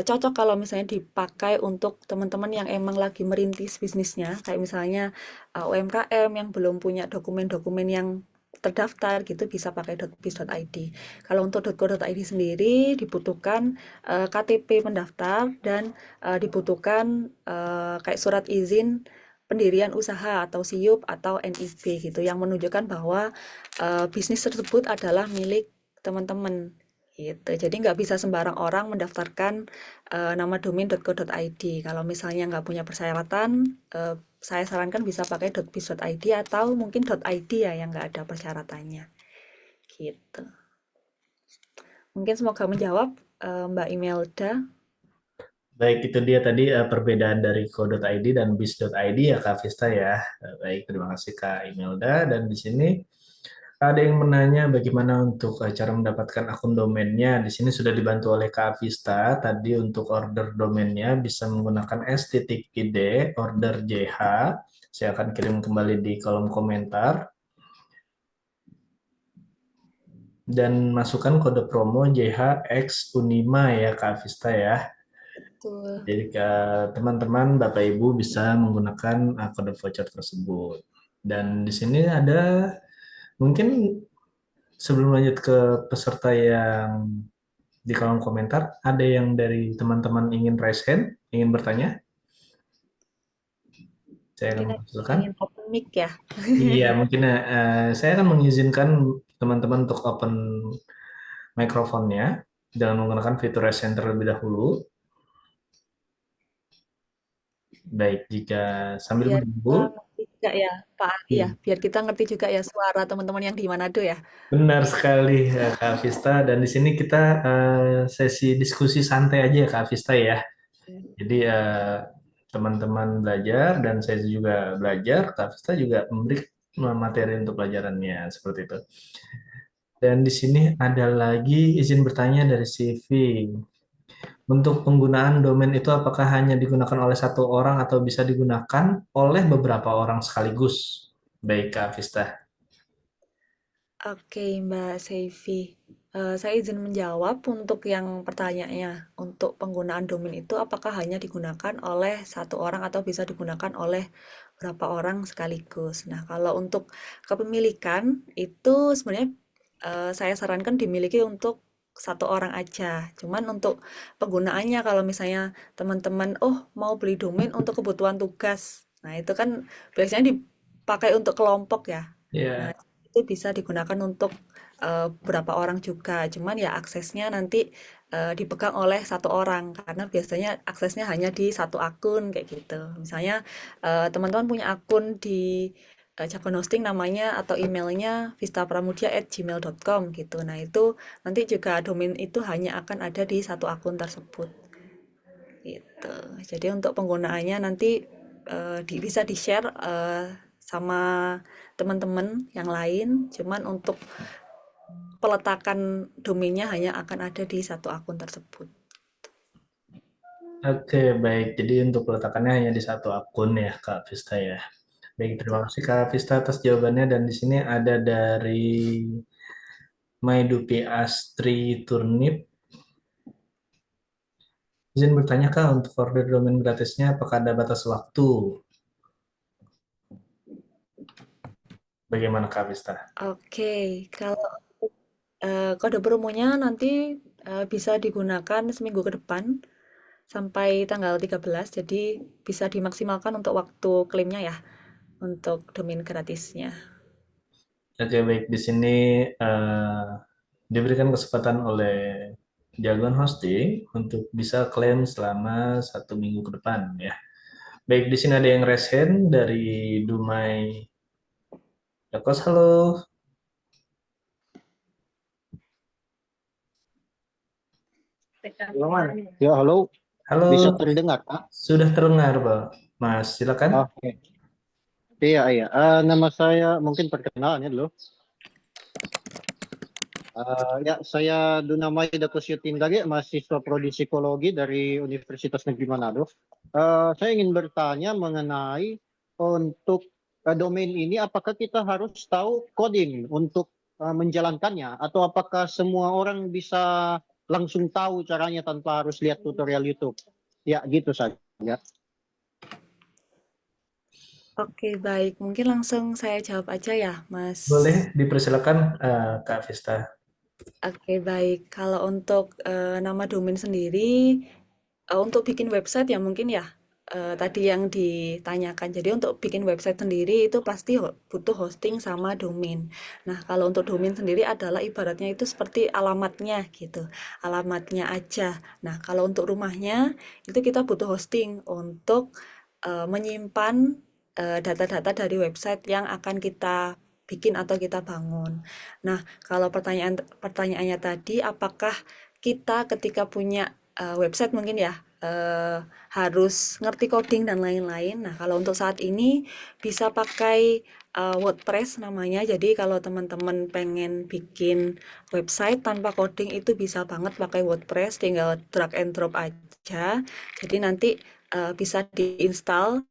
cocok kalau misalnya dipakai untuk teman-teman yang emang lagi merintis bisnisnya, kayak misalnya UMKM yang belum punya dokumen-dokumen yang terdaftar gitu bisa pakai .bis.id. Kalau untuk .co.id sendiri dibutuhkan KTP pendaftar dan dibutuhkan kayak surat izin pendirian usaha atau SIUP atau NIB gitu yang menunjukkan bahwa bisnis tersebut adalah milik teman-teman gitu. Jadi nggak bisa sembarang orang mendaftarkan nama domain .co.id. Kalau misalnya nggak punya persyaratan, saya sarankan bisa pakai .bis.id atau mungkin .id ya yang nggak ada persyaratannya gitu. Mungkin semoga menjawab Mbak Imelda. Baik, itu dia tadi perbedaan dari co.id dan bis.id ya Kak Vista ya. Baik, terima kasih Kak Imelda. Dan di sini ada yang menanya bagaimana untuk cara mendapatkan akun domainnya. Di sini sudah dibantu oleh Kak Vista. Tadi untuk order domainnya bisa menggunakan s.id order JH. Saya akan kirim kembali di kolom komentar. Dan masukkan kode promo JHX Unima ya Kak Vista ya. Betul. Jadi teman-teman Bapak Ibu bisa menggunakan kode voucher tersebut. Dan di sini ada mungkin sebelum lanjut ke peserta yang di kolom komentar, ada yang dari teman-teman ingin raise hand, ingin bertanya? Saya akan Mungkin mempersilakan. ingin open mic ya. Iya, mungkin saya akan mengizinkan teman-teman untuk open mikrofonnya dengan menggunakan fitur raise hand terlebih dahulu. Baik, jika sambil Biar kita menunggu, ngerti juga ya, Pak Ari ya. Biar kita ngerti juga ya suara teman-teman yang di Manado ya. benar sekali Kak Vista. Dan di sini kita sesi diskusi santai aja ya Kak Vista ya. Jadi teman-teman belajar dan saya juga belajar, Kak Vista juga memberi materi untuk pelajarannya seperti itu. Dan di sini ada lagi izin bertanya dari CV. Untuk penggunaan domain itu apakah hanya digunakan oleh satu orang atau bisa digunakan oleh beberapa orang sekaligus? Baik Kak Vista. Oke, Mbak Seifi. Saya izin menjawab untuk yang pertanyaannya. Untuk penggunaan domain itu apakah hanya digunakan oleh satu orang atau bisa digunakan oleh berapa orang sekaligus? Nah, kalau untuk kepemilikan itu sebenarnya saya sarankan dimiliki untuk satu orang aja. Cuman untuk penggunaannya kalau misalnya teman-teman, oh mau beli domain untuk kebutuhan tugas. Nah, itu kan biasanya dipakai untuk kelompok ya. Nah, Ya, itu bisa digunakan untuk beberapa orang juga. Cuman ya aksesnya nanti dipegang oleh satu orang karena biasanya aksesnya hanya di satu akun kayak gitu. Misalnya teman-teman punya akun di Jakon Hosting namanya atau emailnya vistapramudia@gmail.com gitu. Nah itu nanti juga domain itu hanya akan ada di satu akun tersebut gitu. Jadi untuk penggunaannya nanti bisa di-share sama teman-teman yang lain. Cuman untuk peletakan domainnya hanya akan ada di satu akun tersebut. Oke, baik. Jadi untuk peletakannya hanya di satu akun ya, Kak Vista ya. Baik, terima kasih Kak Vista atas jawabannya. Dan di sini ada dari Maidupi Astri Turnip. Izin bertanya Kak, untuk order domain gratisnya apakah ada batas waktu? Bagaimana Kak Vista? Oke, kalau kode promonya nanti bisa digunakan seminggu ke depan sampai tanggal 13, jadi bisa dimaksimalkan untuk waktu klaimnya ya, untuk domain gratisnya. Oke, baik. Di sini diberikan kesempatan oleh Jagoan Hosting untuk bisa klaim selama 1 minggu ke depan ya. Baik, di sini ada yang raise hand dari Dumai Yakos, halo. Ya, halo. Halo, Bisa terdengar, Pak? sudah terdengar Pak. Mas, silakan. Oke. Iya, iya. Nama saya mungkin perkenalannya dulu. Ya, saya Dunamai Dakosio Tindage, mahasiswa prodi psikologi dari Universitas Negeri Manado. Saya ingin bertanya mengenai untuk domain ini, apakah kita harus tahu coding untuk menjalankannya, atau apakah semua orang bisa langsung tahu caranya tanpa harus lihat tutorial YouTube? Ya, gitu saja. Oke, baik. Mungkin langsung saya jawab aja ya, Mas. Boleh dipersilakan Kak Vista. Oke, baik. Kalau untuk nama domain sendiri, untuk bikin website ya mungkin ya tadi yang ditanyakan. Jadi untuk bikin website sendiri itu pasti butuh hosting sama domain. Nah, kalau untuk domain sendiri adalah ibaratnya itu seperti alamatnya gitu, alamatnya aja. Nah, kalau untuk rumahnya itu kita butuh hosting untuk menyimpan data-data dari website yang akan kita bikin atau kita bangun. Nah, kalau pertanyaannya tadi, apakah kita ketika punya website mungkin ya harus ngerti coding dan lain-lain. Nah, kalau untuk saat ini bisa pakai WordPress namanya. Jadi kalau teman-teman pengen bikin website tanpa coding itu bisa banget pakai WordPress, tinggal drag and drop aja. Jadi nanti bisa diinstal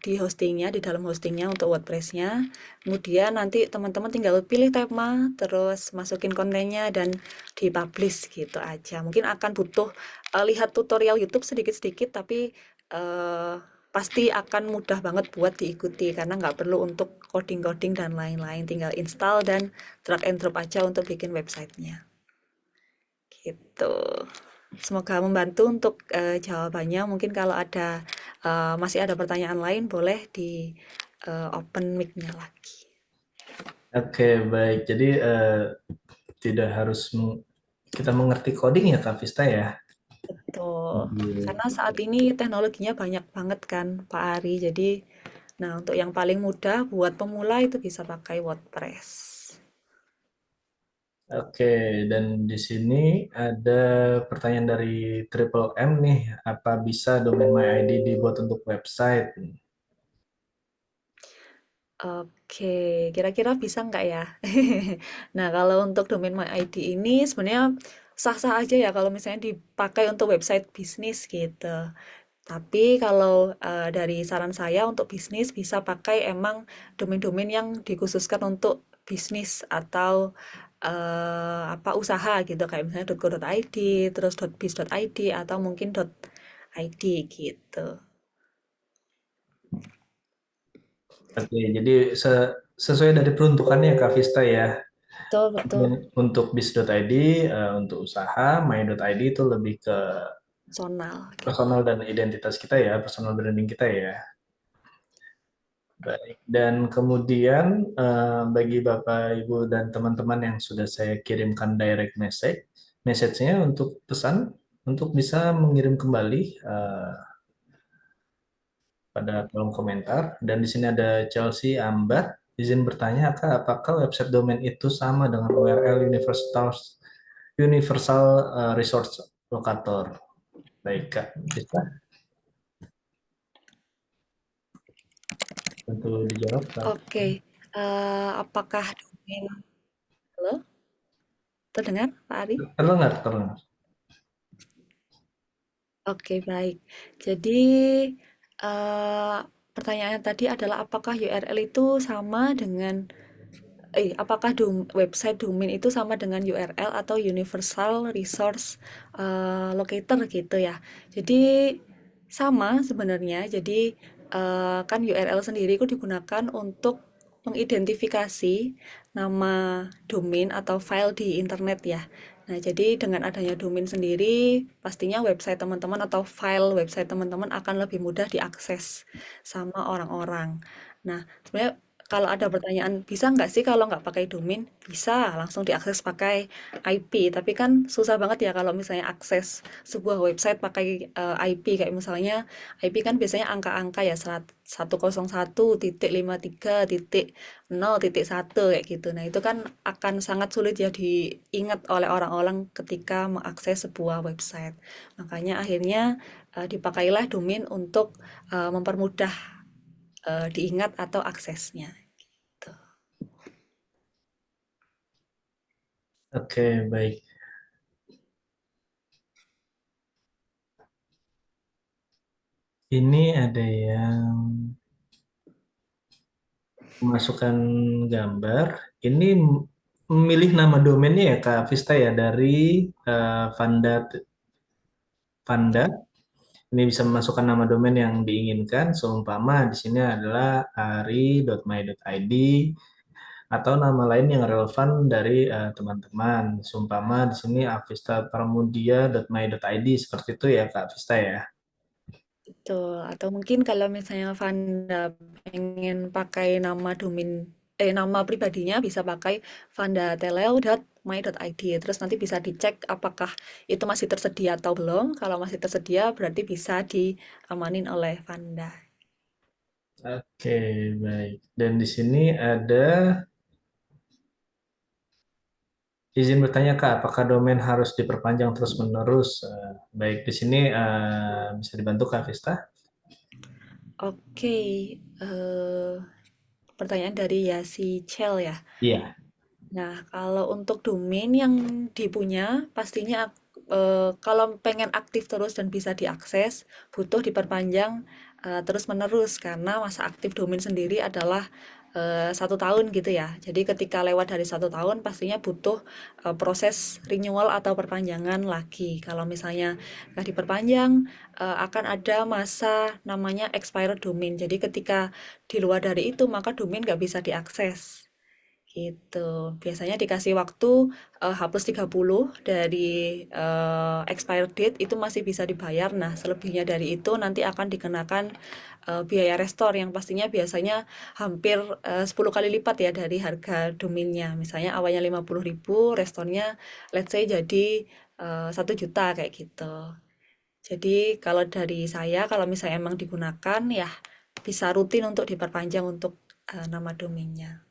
di hostingnya, di dalam hostingnya untuk WordPress-nya. Kemudian nanti teman-teman tinggal pilih tema, terus masukin kontennya dan dipublish gitu aja. Mungkin akan butuh lihat tutorial YouTube sedikit-sedikit, tapi pasti akan mudah banget buat diikuti karena nggak perlu untuk coding-coding dan lain-lain. Tinggal install dan drag and drop aja untuk bikin websitenya. Gitu. Semoga membantu untuk jawabannya. Mungkin kalau ada masih ada pertanyaan lain, boleh di open mic-nya lagi. Oke, baik. Jadi tidak harus kita mengerti coding ya Kak Vista ya. Betul. Karena saat ini teknologinya banyak banget kan, Pak Ari. Jadi, nah untuk yang paling mudah buat pemula itu bisa pakai WordPress. Oke, dan di sini ada pertanyaan dari Triple M nih, apa bisa domain MyID dibuat untuk website? Oke, kira-kira bisa nggak ya? Nah, kalau untuk domain MyID ini sebenarnya sah-sah aja ya kalau misalnya dipakai untuk website bisnis gitu. Tapi kalau dari saran saya untuk bisnis bisa pakai emang domain-domain yang dikhususkan untuk bisnis atau apa usaha gitu kayak misalnya .co.id, terus .biz.id atau mungkin .id gitu. Oke, jadi sesuai dari peruntukannya Kak Vista ya. Betul, betul. Untuk bis.id, untuk usaha, my.id itu lebih ke Personal. personal dan identitas kita ya, personal branding kita ya. Baik, dan kemudian bagi Bapak, Ibu, dan teman-teman yang sudah saya kirimkan direct message-nya untuk pesan, untuk bisa mengirim kembali pada kolom komentar. Dan di sini ada Chelsea Ambar, izin bertanya, apakah website domain itu sama dengan URL Universal Resource Locator? Baik, Kak. Bisa tentu dijawab, Kak. Oke, apakah domain, halo? Terdengar, Pak Ari? Terdengar, terdengar. Oke, baik. Jadi, eh, pertanyaannya tadi adalah apakah URL itu sama dengan apakah website domain itu sama dengan URL atau Universal Resource Locator gitu ya. Jadi sama sebenarnya. Jadi kan URL sendiri itu digunakan untuk mengidentifikasi nama domain atau file di internet ya. Nah, jadi dengan adanya domain sendiri, pastinya website teman-teman atau file website teman-teman akan lebih mudah diakses sama orang-orang. Nah, sebenarnya kalau ada pertanyaan, bisa nggak sih kalau nggak pakai domain? Bisa, langsung diakses pakai IP. Tapi kan susah banget ya kalau misalnya akses sebuah website pakai IP. Kayak misalnya IP kan biasanya angka-angka ya, 101.53.0.1 kayak gitu. Nah, itu kan akan sangat sulit ya diingat oleh orang-orang ketika mengakses sebuah website. Makanya akhirnya dipakailah domain untuk mempermudah diingat atau aksesnya. Gitu. Oke, baik. Ini ada yang memasukkan gambar. Ini memilih nama domainnya ya Kak Vista ya dari Vanda. Ini bisa memasukkan nama domain yang diinginkan. Seumpama di sini adalah ari.my.id atau nama lain yang relevan dari teman-teman. Seumpama di sini avistapramudia.my.id seperti itu ya Kak Vista ya. Betul. Atau mungkin kalau misalnya Vanda pengen pakai nama pribadinya bisa pakai vandateleo.my.id. Terus nanti bisa dicek apakah itu masih tersedia atau belum. Kalau masih tersedia berarti bisa diamanin oleh Vanda. Oke, baik. Dan di sini ada izin bertanya Kak, apakah domain harus diperpanjang terus-menerus? Baik, di sini bisa dibantu Kak Vista? Oke, pertanyaan dari Yasi Chel ya. Iya. Nah, kalau untuk domain yang dipunya, pastinya kalau pengen aktif terus dan bisa diakses, butuh diperpanjang terus-menerus karena masa aktif domain sendiri adalah 1 tahun gitu ya. Jadi ketika lewat dari 1 tahun, pastinya butuh proses renewal atau perpanjangan lagi. Kalau misalnya nggak diperpanjang, akan ada masa namanya expired domain. Jadi ketika di luar dari itu, maka domain nggak bisa diakses. Gitu. Biasanya dikasih waktu H+30 dari expired date itu masih bisa dibayar. Nah, selebihnya dari itu nanti akan dikenakan biaya restore yang pastinya biasanya hampir 10 kali lipat ya dari harga domainnya. Misalnya awalnya 50.000, restornya let's say jadi 1 juta kayak gitu. Jadi kalau dari saya, kalau misalnya emang digunakan ya bisa rutin untuk diperpanjang untuk nama domainnya.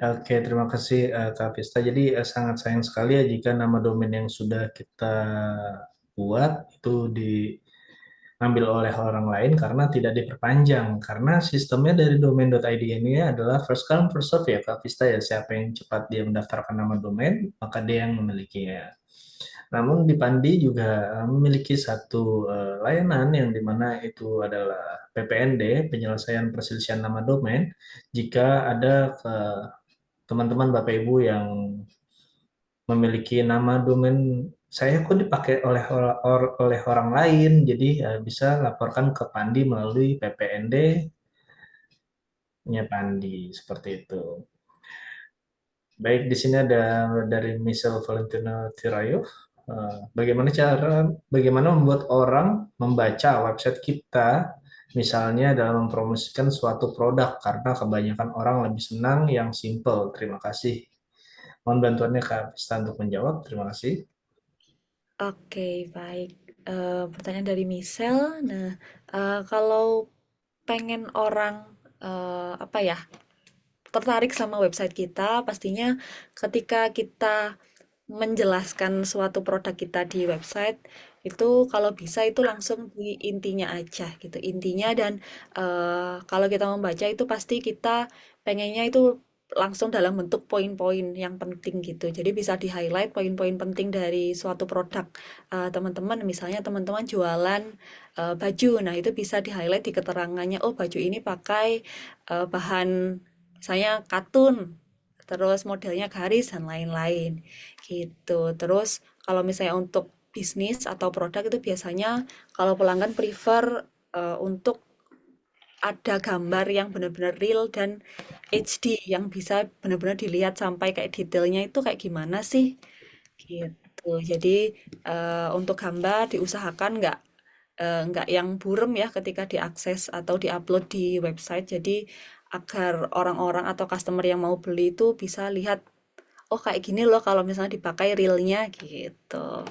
Oke, terima kasih Kak Pista. Jadi sangat sayang sekali ya jika nama domain yang sudah kita buat itu diambil oleh orang lain karena tidak diperpanjang. Karena sistemnya dari domain.id ini adalah first come first serve ya Kak Pista ya. Siapa yang cepat dia mendaftarkan nama domain, maka dia yang memilikinya. Namun di Pandi juga memiliki satu layanan yang dimana itu adalah PPND, penyelesaian perselisihan nama domain. Jika ada teman-teman Bapak Ibu yang memiliki nama domain saya kok dipakai oleh orang lain, jadi bisa laporkan ke Pandi melalui PPND-nya Pandi seperti itu. Baik, di sini ada dari Michelle Valentino Tirayo. Bagaimana membuat orang membaca website kita, misalnya dalam mempromosikan suatu produk, karena kebanyakan orang lebih senang yang simple. Terima kasih. Mohon bantuannya Kak Pista untuk menjawab. Terima kasih. Oke, baik. Pertanyaan dari Michelle. Nah, kalau pengen orang apa ya tertarik sama website kita, pastinya ketika kita menjelaskan suatu produk kita di website itu kalau bisa itu langsung di intinya aja gitu intinya dan kalau kita membaca itu pasti kita pengennya itu langsung dalam bentuk poin-poin yang penting gitu. Jadi bisa di-highlight poin-poin penting dari suatu produk teman-teman. Misalnya teman-teman jualan baju, nah itu bisa di-highlight di keterangannya. Oh, baju ini pakai bahan misalnya katun, terus modelnya garis dan lain-lain gitu. Terus kalau misalnya untuk bisnis atau produk itu biasanya kalau pelanggan prefer untuk ada gambar yang benar-benar real dan HD yang bisa benar-benar dilihat sampai kayak detailnya itu kayak gimana sih gitu. Jadi untuk gambar diusahakan nggak yang burem ya ketika diakses atau diupload di website. Jadi agar orang-orang atau customer yang mau beli itu bisa lihat, oh kayak gini loh kalau misalnya dipakai realnya gitu.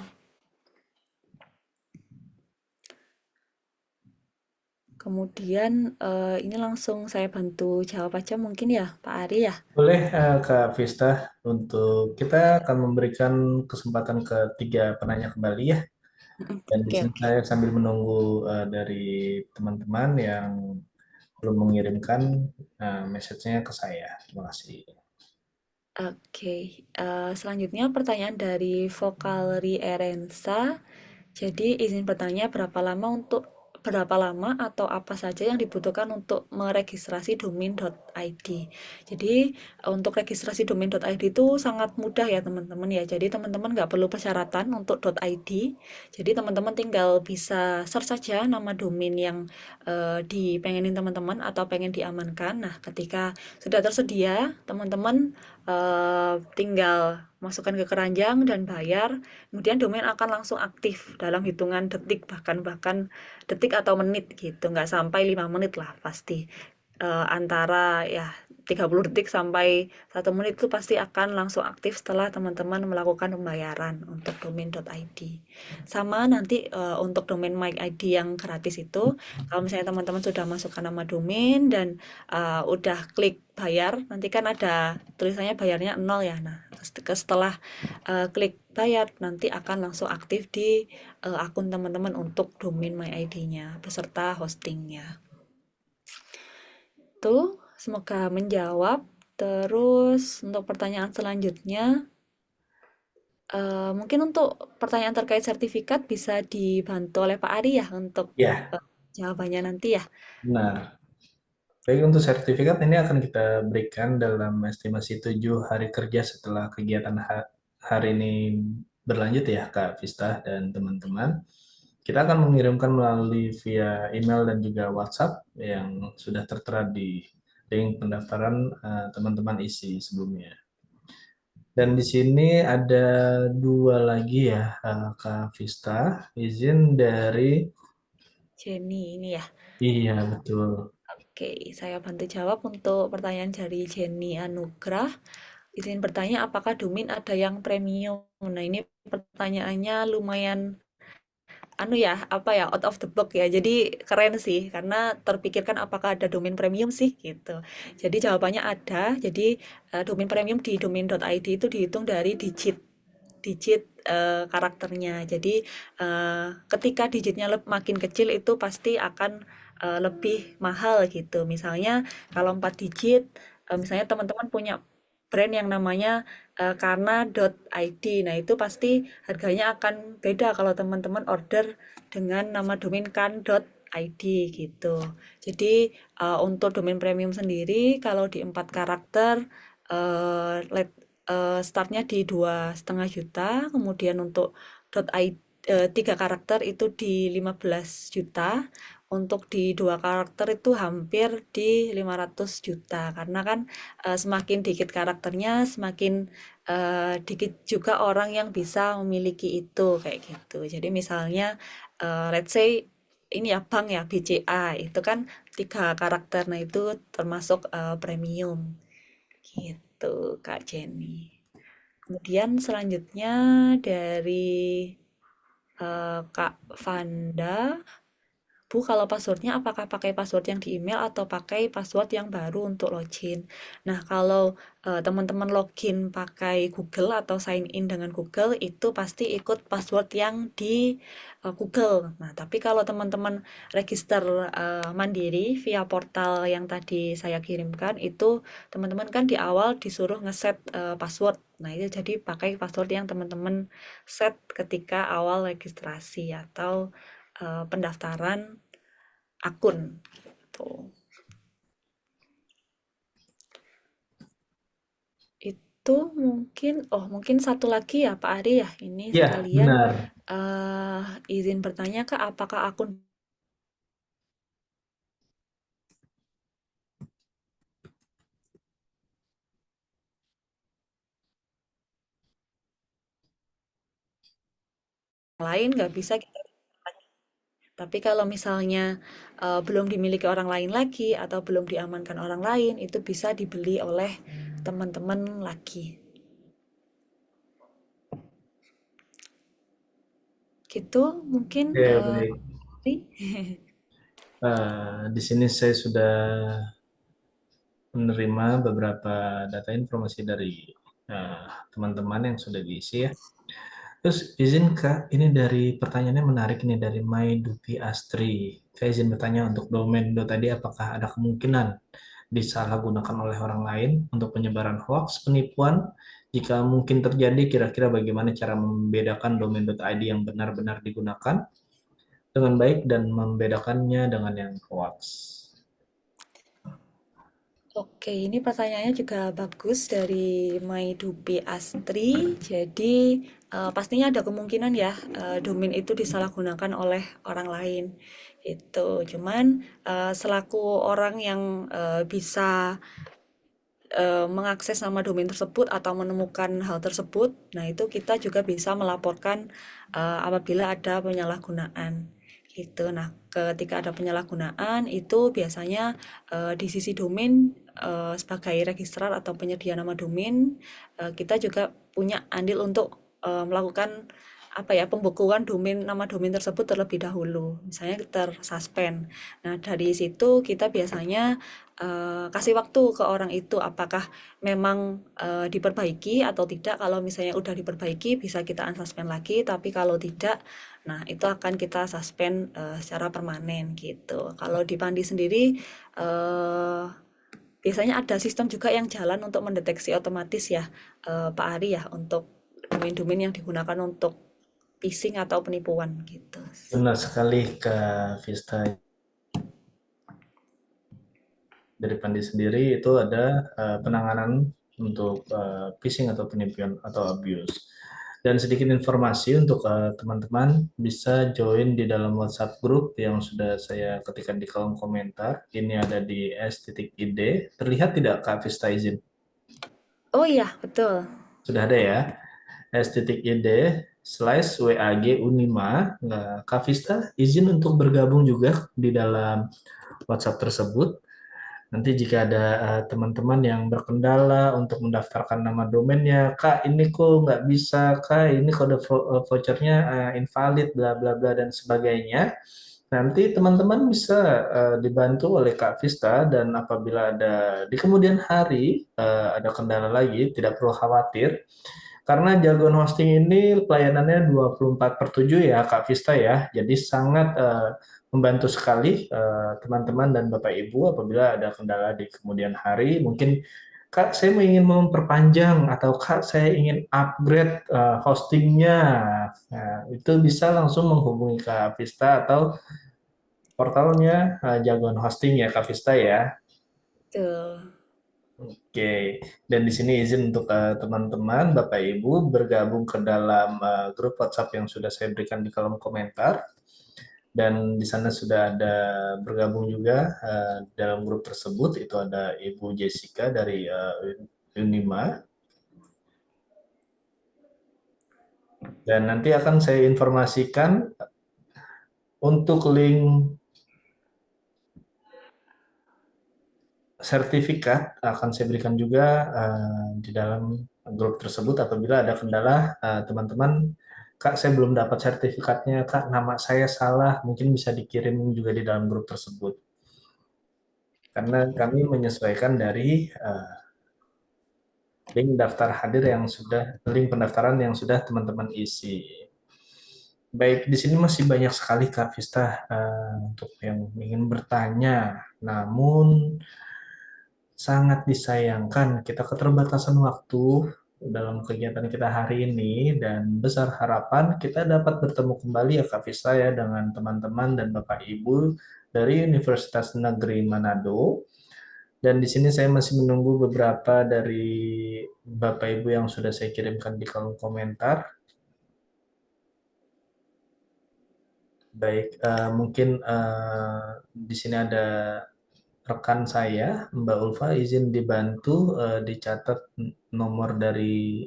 Kemudian ini langsung saya bantu jawab aja mungkin ya Pak Ari ya. Boleh Kak Vista, untuk kita akan memberikan kesempatan ke 3 penanya kembali ya. Dan di Oke, sini oke. saya sambil menunggu dari teman-teman yang belum mengirimkan message-nya ke saya. Terima kasih. Oke, selanjutnya pertanyaan dari Vokalri Erensa. Jadi izin bertanya berapa lama atau apa saja yang dibutuhkan untuk meregistrasi domain.id. Jadi untuk registrasi domain.id itu sangat mudah ya teman-teman ya. Jadi teman-teman nggak perlu persyaratan untuk .id. Jadi teman-teman tinggal bisa search saja nama domain yang dipengenin teman-teman atau pengen diamankan. Nah, ketika sudah tersedia, teman-teman tinggal masukkan ke keranjang dan bayar, kemudian domain akan langsung aktif dalam hitungan detik, bahkan detik atau menit gitu, nggak sampai 5 menit lah pasti. Antara ya 30 detik sampai 1 menit itu pasti akan langsung aktif setelah teman-teman melakukan pembayaran untuk domain.id. Sama nanti untuk domain MyID yang gratis itu, kalau misalnya teman-teman sudah masukkan nama domain dan udah klik bayar, nanti kan ada tulisannya bayarnya 0 ya. Nah, setelah klik bayar nanti akan langsung aktif di akun teman-teman untuk domain MyID-nya beserta hostingnya. Tuh, semoga menjawab. Terus untuk pertanyaan selanjutnya, mungkin untuk pertanyaan terkait sertifikat bisa dibantu oleh Pak Ari ya untuk Ya, jawabannya nanti ya. benar. Baik, untuk sertifikat ini akan kita berikan dalam estimasi 7 hari kerja setelah kegiatan hari ini berlanjut ya Kak Vista dan teman-teman. Kita akan mengirimkan melalui via email dan juga WhatsApp yang sudah tertera di link pendaftaran teman-teman isi sebelumnya. Dan di sini ada 2 lagi ya Kak Vista, izin dari Jenny ini ya. iya betul. Oke, saya bantu jawab untuk pertanyaan dari Jenny Anugrah. Izin bertanya apakah domain ada yang premium? Nah, ini pertanyaannya lumayan out of the box ya. Jadi keren sih karena terpikirkan apakah ada domain premium sih gitu. Jadi jawabannya ada. Jadi domain premium di domain.id itu dihitung dari digit karakternya. Jadi ketika digitnya makin kecil itu pasti akan lebih mahal gitu. Misalnya kalau 4 digit, misalnya teman-teman punya brand yang namanya karna.id. Nah, itu pasti harganya akan beda kalau teman-teman order dengan nama domain kan.id gitu. Jadi untuk domain premium sendiri kalau di 4 karakter startnya di 2,5 juta, kemudian untuk .id 3 karakter itu di 15 juta, untuk di 2 karakter itu hampir di 500 juta, karena kan semakin dikit karakternya, semakin dikit juga orang yang bisa memiliki itu, kayak gitu. Jadi misalnya, let's say ini ya bank ya, BCA, itu kan 3 karakter, nah itu termasuk premium, gitu Kak Jenny. Kemudian selanjutnya dari Kak Vanda, Bu, kalau passwordnya apakah pakai password yang di email atau pakai password yang baru untuk login? Nah, kalau teman-teman login pakai Google atau sign in dengan Google, itu pasti ikut password yang di Google. Nah, tapi kalau teman-teman register mandiri via portal yang tadi saya kirimkan, itu teman-teman kan di awal disuruh ngeset password. Nah, itu jadi pakai password yang teman-teman set ketika awal registrasi atau pendaftaran akun gitu. Itu mungkin satu lagi ya Pak Ari ya, ini Ya, sekalian benar. izin bertanya Kak, apakah akun lain nggak bisa kita. Tapi kalau misalnya belum dimiliki orang lain lagi atau belum diamankan orang lain, itu bisa dibeli oleh teman-teman lagi. Gitu mungkin Oke, baik. Di sini saya sudah menerima beberapa data informasi dari teman-teman yang sudah diisi ya. Terus izin Kak, ini dari pertanyaannya menarik nih dari Dupi Astri. Kak izin bertanya untuk domain tadi apakah ada kemungkinan disalahgunakan oleh orang lain untuk penyebaran hoax, penipuan? Jika mungkin terjadi, kira-kira bagaimana cara membedakan domain.id yang benar-benar digunakan dengan baik dan membedakannya dengan yang hoax? Oke, ini pertanyaannya juga bagus dari Maidupi Astri. Jadi, pastinya ada kemungkinan ya, domain itu disalahgunakan oleh orang lain. Itu, cuman selaku orang yang bisa mengakses nama domain tersebut atau menemukan hal tersebut, nah itu kita juga bisa melaporkan apabila ada penyalahgunaan. Gitu. Nah, ketika ada penyalahgunaan itu biasanya di sisi domain sebagai registrar atau penyedia nama domain kita juga punya andil untuk melakukan pembekuan nama domain tersebut terlebih dahulu, misalnya tersuspend. Nah, dari situ kita biasanya kasih waktu ke orang itu apakah memang diperbaiki atau tidak. Kalau misalnya udah diperbaiki bisa kita unsuspend lagi, tapi kalau tidak, nah itu akan kita suspend secara permanen gitu. Kalau di Pandi sendiri biasanya ada sistem juga yang jalan untuk mendeteksi otomatis ya Pak Ari ya, untuk domain-domain yang digunakan untuk phishing atau penipuan gitu. Benar sekali Kak Vista. Dari Pandi sendiri itu ada penanganan untuk phishing atau penipuan atau abuse. Dan sedikit informasi untuk teman-teman bisa join di dalam WhatsApp group yang sudah saya ketikkan di kolom komentar. Ini ada di s.id. Terlihat tidak Kak Vista izin? Oh iya, betul. Sudah ada ya. s.id/WAG Unima. Nah, Kak Vista izin untuk bergabung juga di dalam WhatsApp tersebut. Nanti jika ada teman-teman yang berkendala untuk mendaftarkan nama domainnya, Kak ini kok nggak bisa, Kak ini kode vouchernya invalid, bla bla bla dan sebagainya. Nanti teman-teman bisa dibantu oleh Kak Vista dan apabila ada di kemudian hari ada kendala lagi, tidak perlu khawatir. Karena Jagoan Hosting ini pelayanannya 24/7 ya Kak Vista ya. Jadi sangat membantu sekali teman-teman dan Bapak Ibu apabila ada kendala di kemudian hari. Mungkin Kak saya ingin memperpanjang atau Kak saya ingin upgrade hostingnya. Nah, itu bisa langsung menghubungi Kak Vista atau portalnya Jagoan Hosting ya Kak Vista ya. Betul. Oke, dan di sini izin untuk teman-teman, Bapak Ibu bergabung ke dalam grup WhatsApp yang sudah saya berikan di kolom komentar. Dan di sana sudah ada bergabung juga dalam grup tersebut, itu ada Ibu Jessica dari Unima. Dan nanti akan saya informasikan untuk link sertifikat akan saya berikan juga di dalam grup tersebut apabila ada kendala teman-teman Kak, saya belum dapat sertifikatnya, Kak, nama saya salah, mungkin bisa dikirim juga di dalam grup tersebut. Karena kami menyesuaikan dari link pendaftaran yang sudah teman-teman isi. Baik, di sini masih banyak sekali Kak Vista untuk yang ingin bertanya. Namun sangat disayangkan kita keterbatasan waktu dalam kegiatan kita hari ini dan besar harapan kita dapat bertemu kembali ya Kak Vista ya dengan teman-teman dan Bapak Ibu dari Universitas Negeri Manado. Dan di sini saya masih menunggu beberapa dari Bapak Ibu yang sudah saya kirimkan di kolom komentar. Baik, mungkin di sini ada rekan saya, Mbak Ulfa, izin dibantu dicatat nomor dari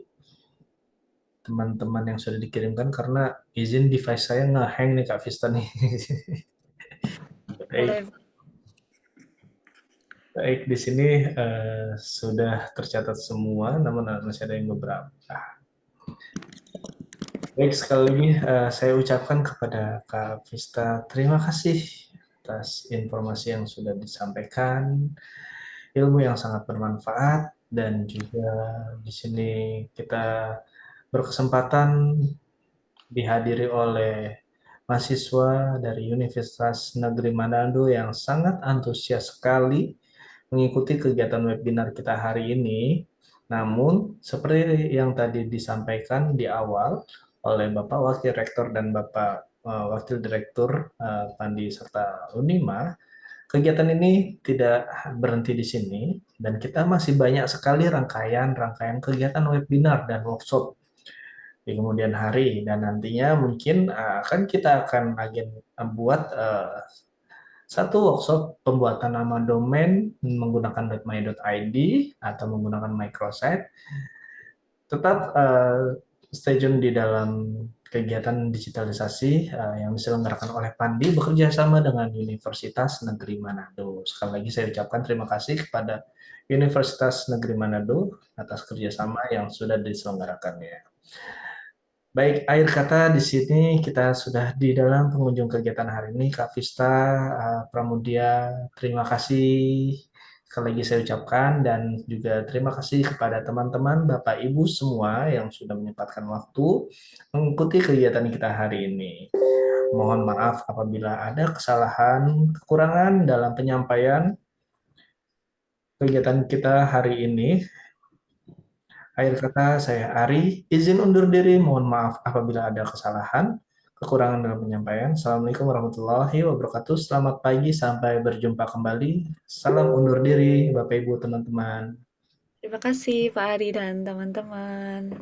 teman-teman yang sudah dikirimkan karena izin device saya nge-hang nih Kak Vista nih. Boleh. Baik, di sini sudah tercatat semua, namun masih ada yang beberapa. Baik, sekali lagi saya ucapkan kepada Kak Vista terima kasih atas informasi yang sudah disampaikan, ilmu yang sangat bermanfaat, dan juga di sini kita berkesempatan dihadiri oleh mahasiswa dari Universitas Negeri Manado yang sangat antusias sekali mengikuti kegiatan webinar kita hari ini. Namun, seperti yang tadi disampaikan di awal oleh Bapak Wakil Rektor dan Bapak Wakil Direktur Pandi serta Unima, kegiatan ini tidak berhenti di sini dan kita masih banyak sekali rangkaian kegiatan webinar dan workshop di kemudian hari dan nantinya mungkin kita akan buat satu workshop pembuatan nama domain menggunakan .my.id atau menggunakan microsite. Tetap stay tune di dalam kegiatan digitalisasi yang diselenggarakan oleh Pandi bekerja sama dengan Universitas Negeri Manado. Sekali lagi saya ucapkan terima kasih kepada Universitas Negeri Manado atas kerjasama yang sudah diselenggarakannya. Baik, akhir kata di sini kita sudah di dalam pengunjung kegiatan hari ini. Kak Vista, Pramudia, terima kasih sekali lagi saya ucapkan dan juga terima kasih kepada teman-teman Bapak Ibu semua yang sudah menyempatkan waktu mengikuti kegiatan kita hari ini. Mohon maaf apabila ada kesalahan, kekurangan dalam penyampaian kegiatan kita hari ini. Akhir kata saya Ari, izin undur diri, mohon maaf apabila ada kesalahan, kekurangan dalam penyampaian. Assalamualaikum warahmatullahi wabarakatuh. Selamat pagi, sampai berjumpa kembali. Salam undur diri, Bapak Ibu teman-teman. Terima kasih Pak Ari dan teman-teman.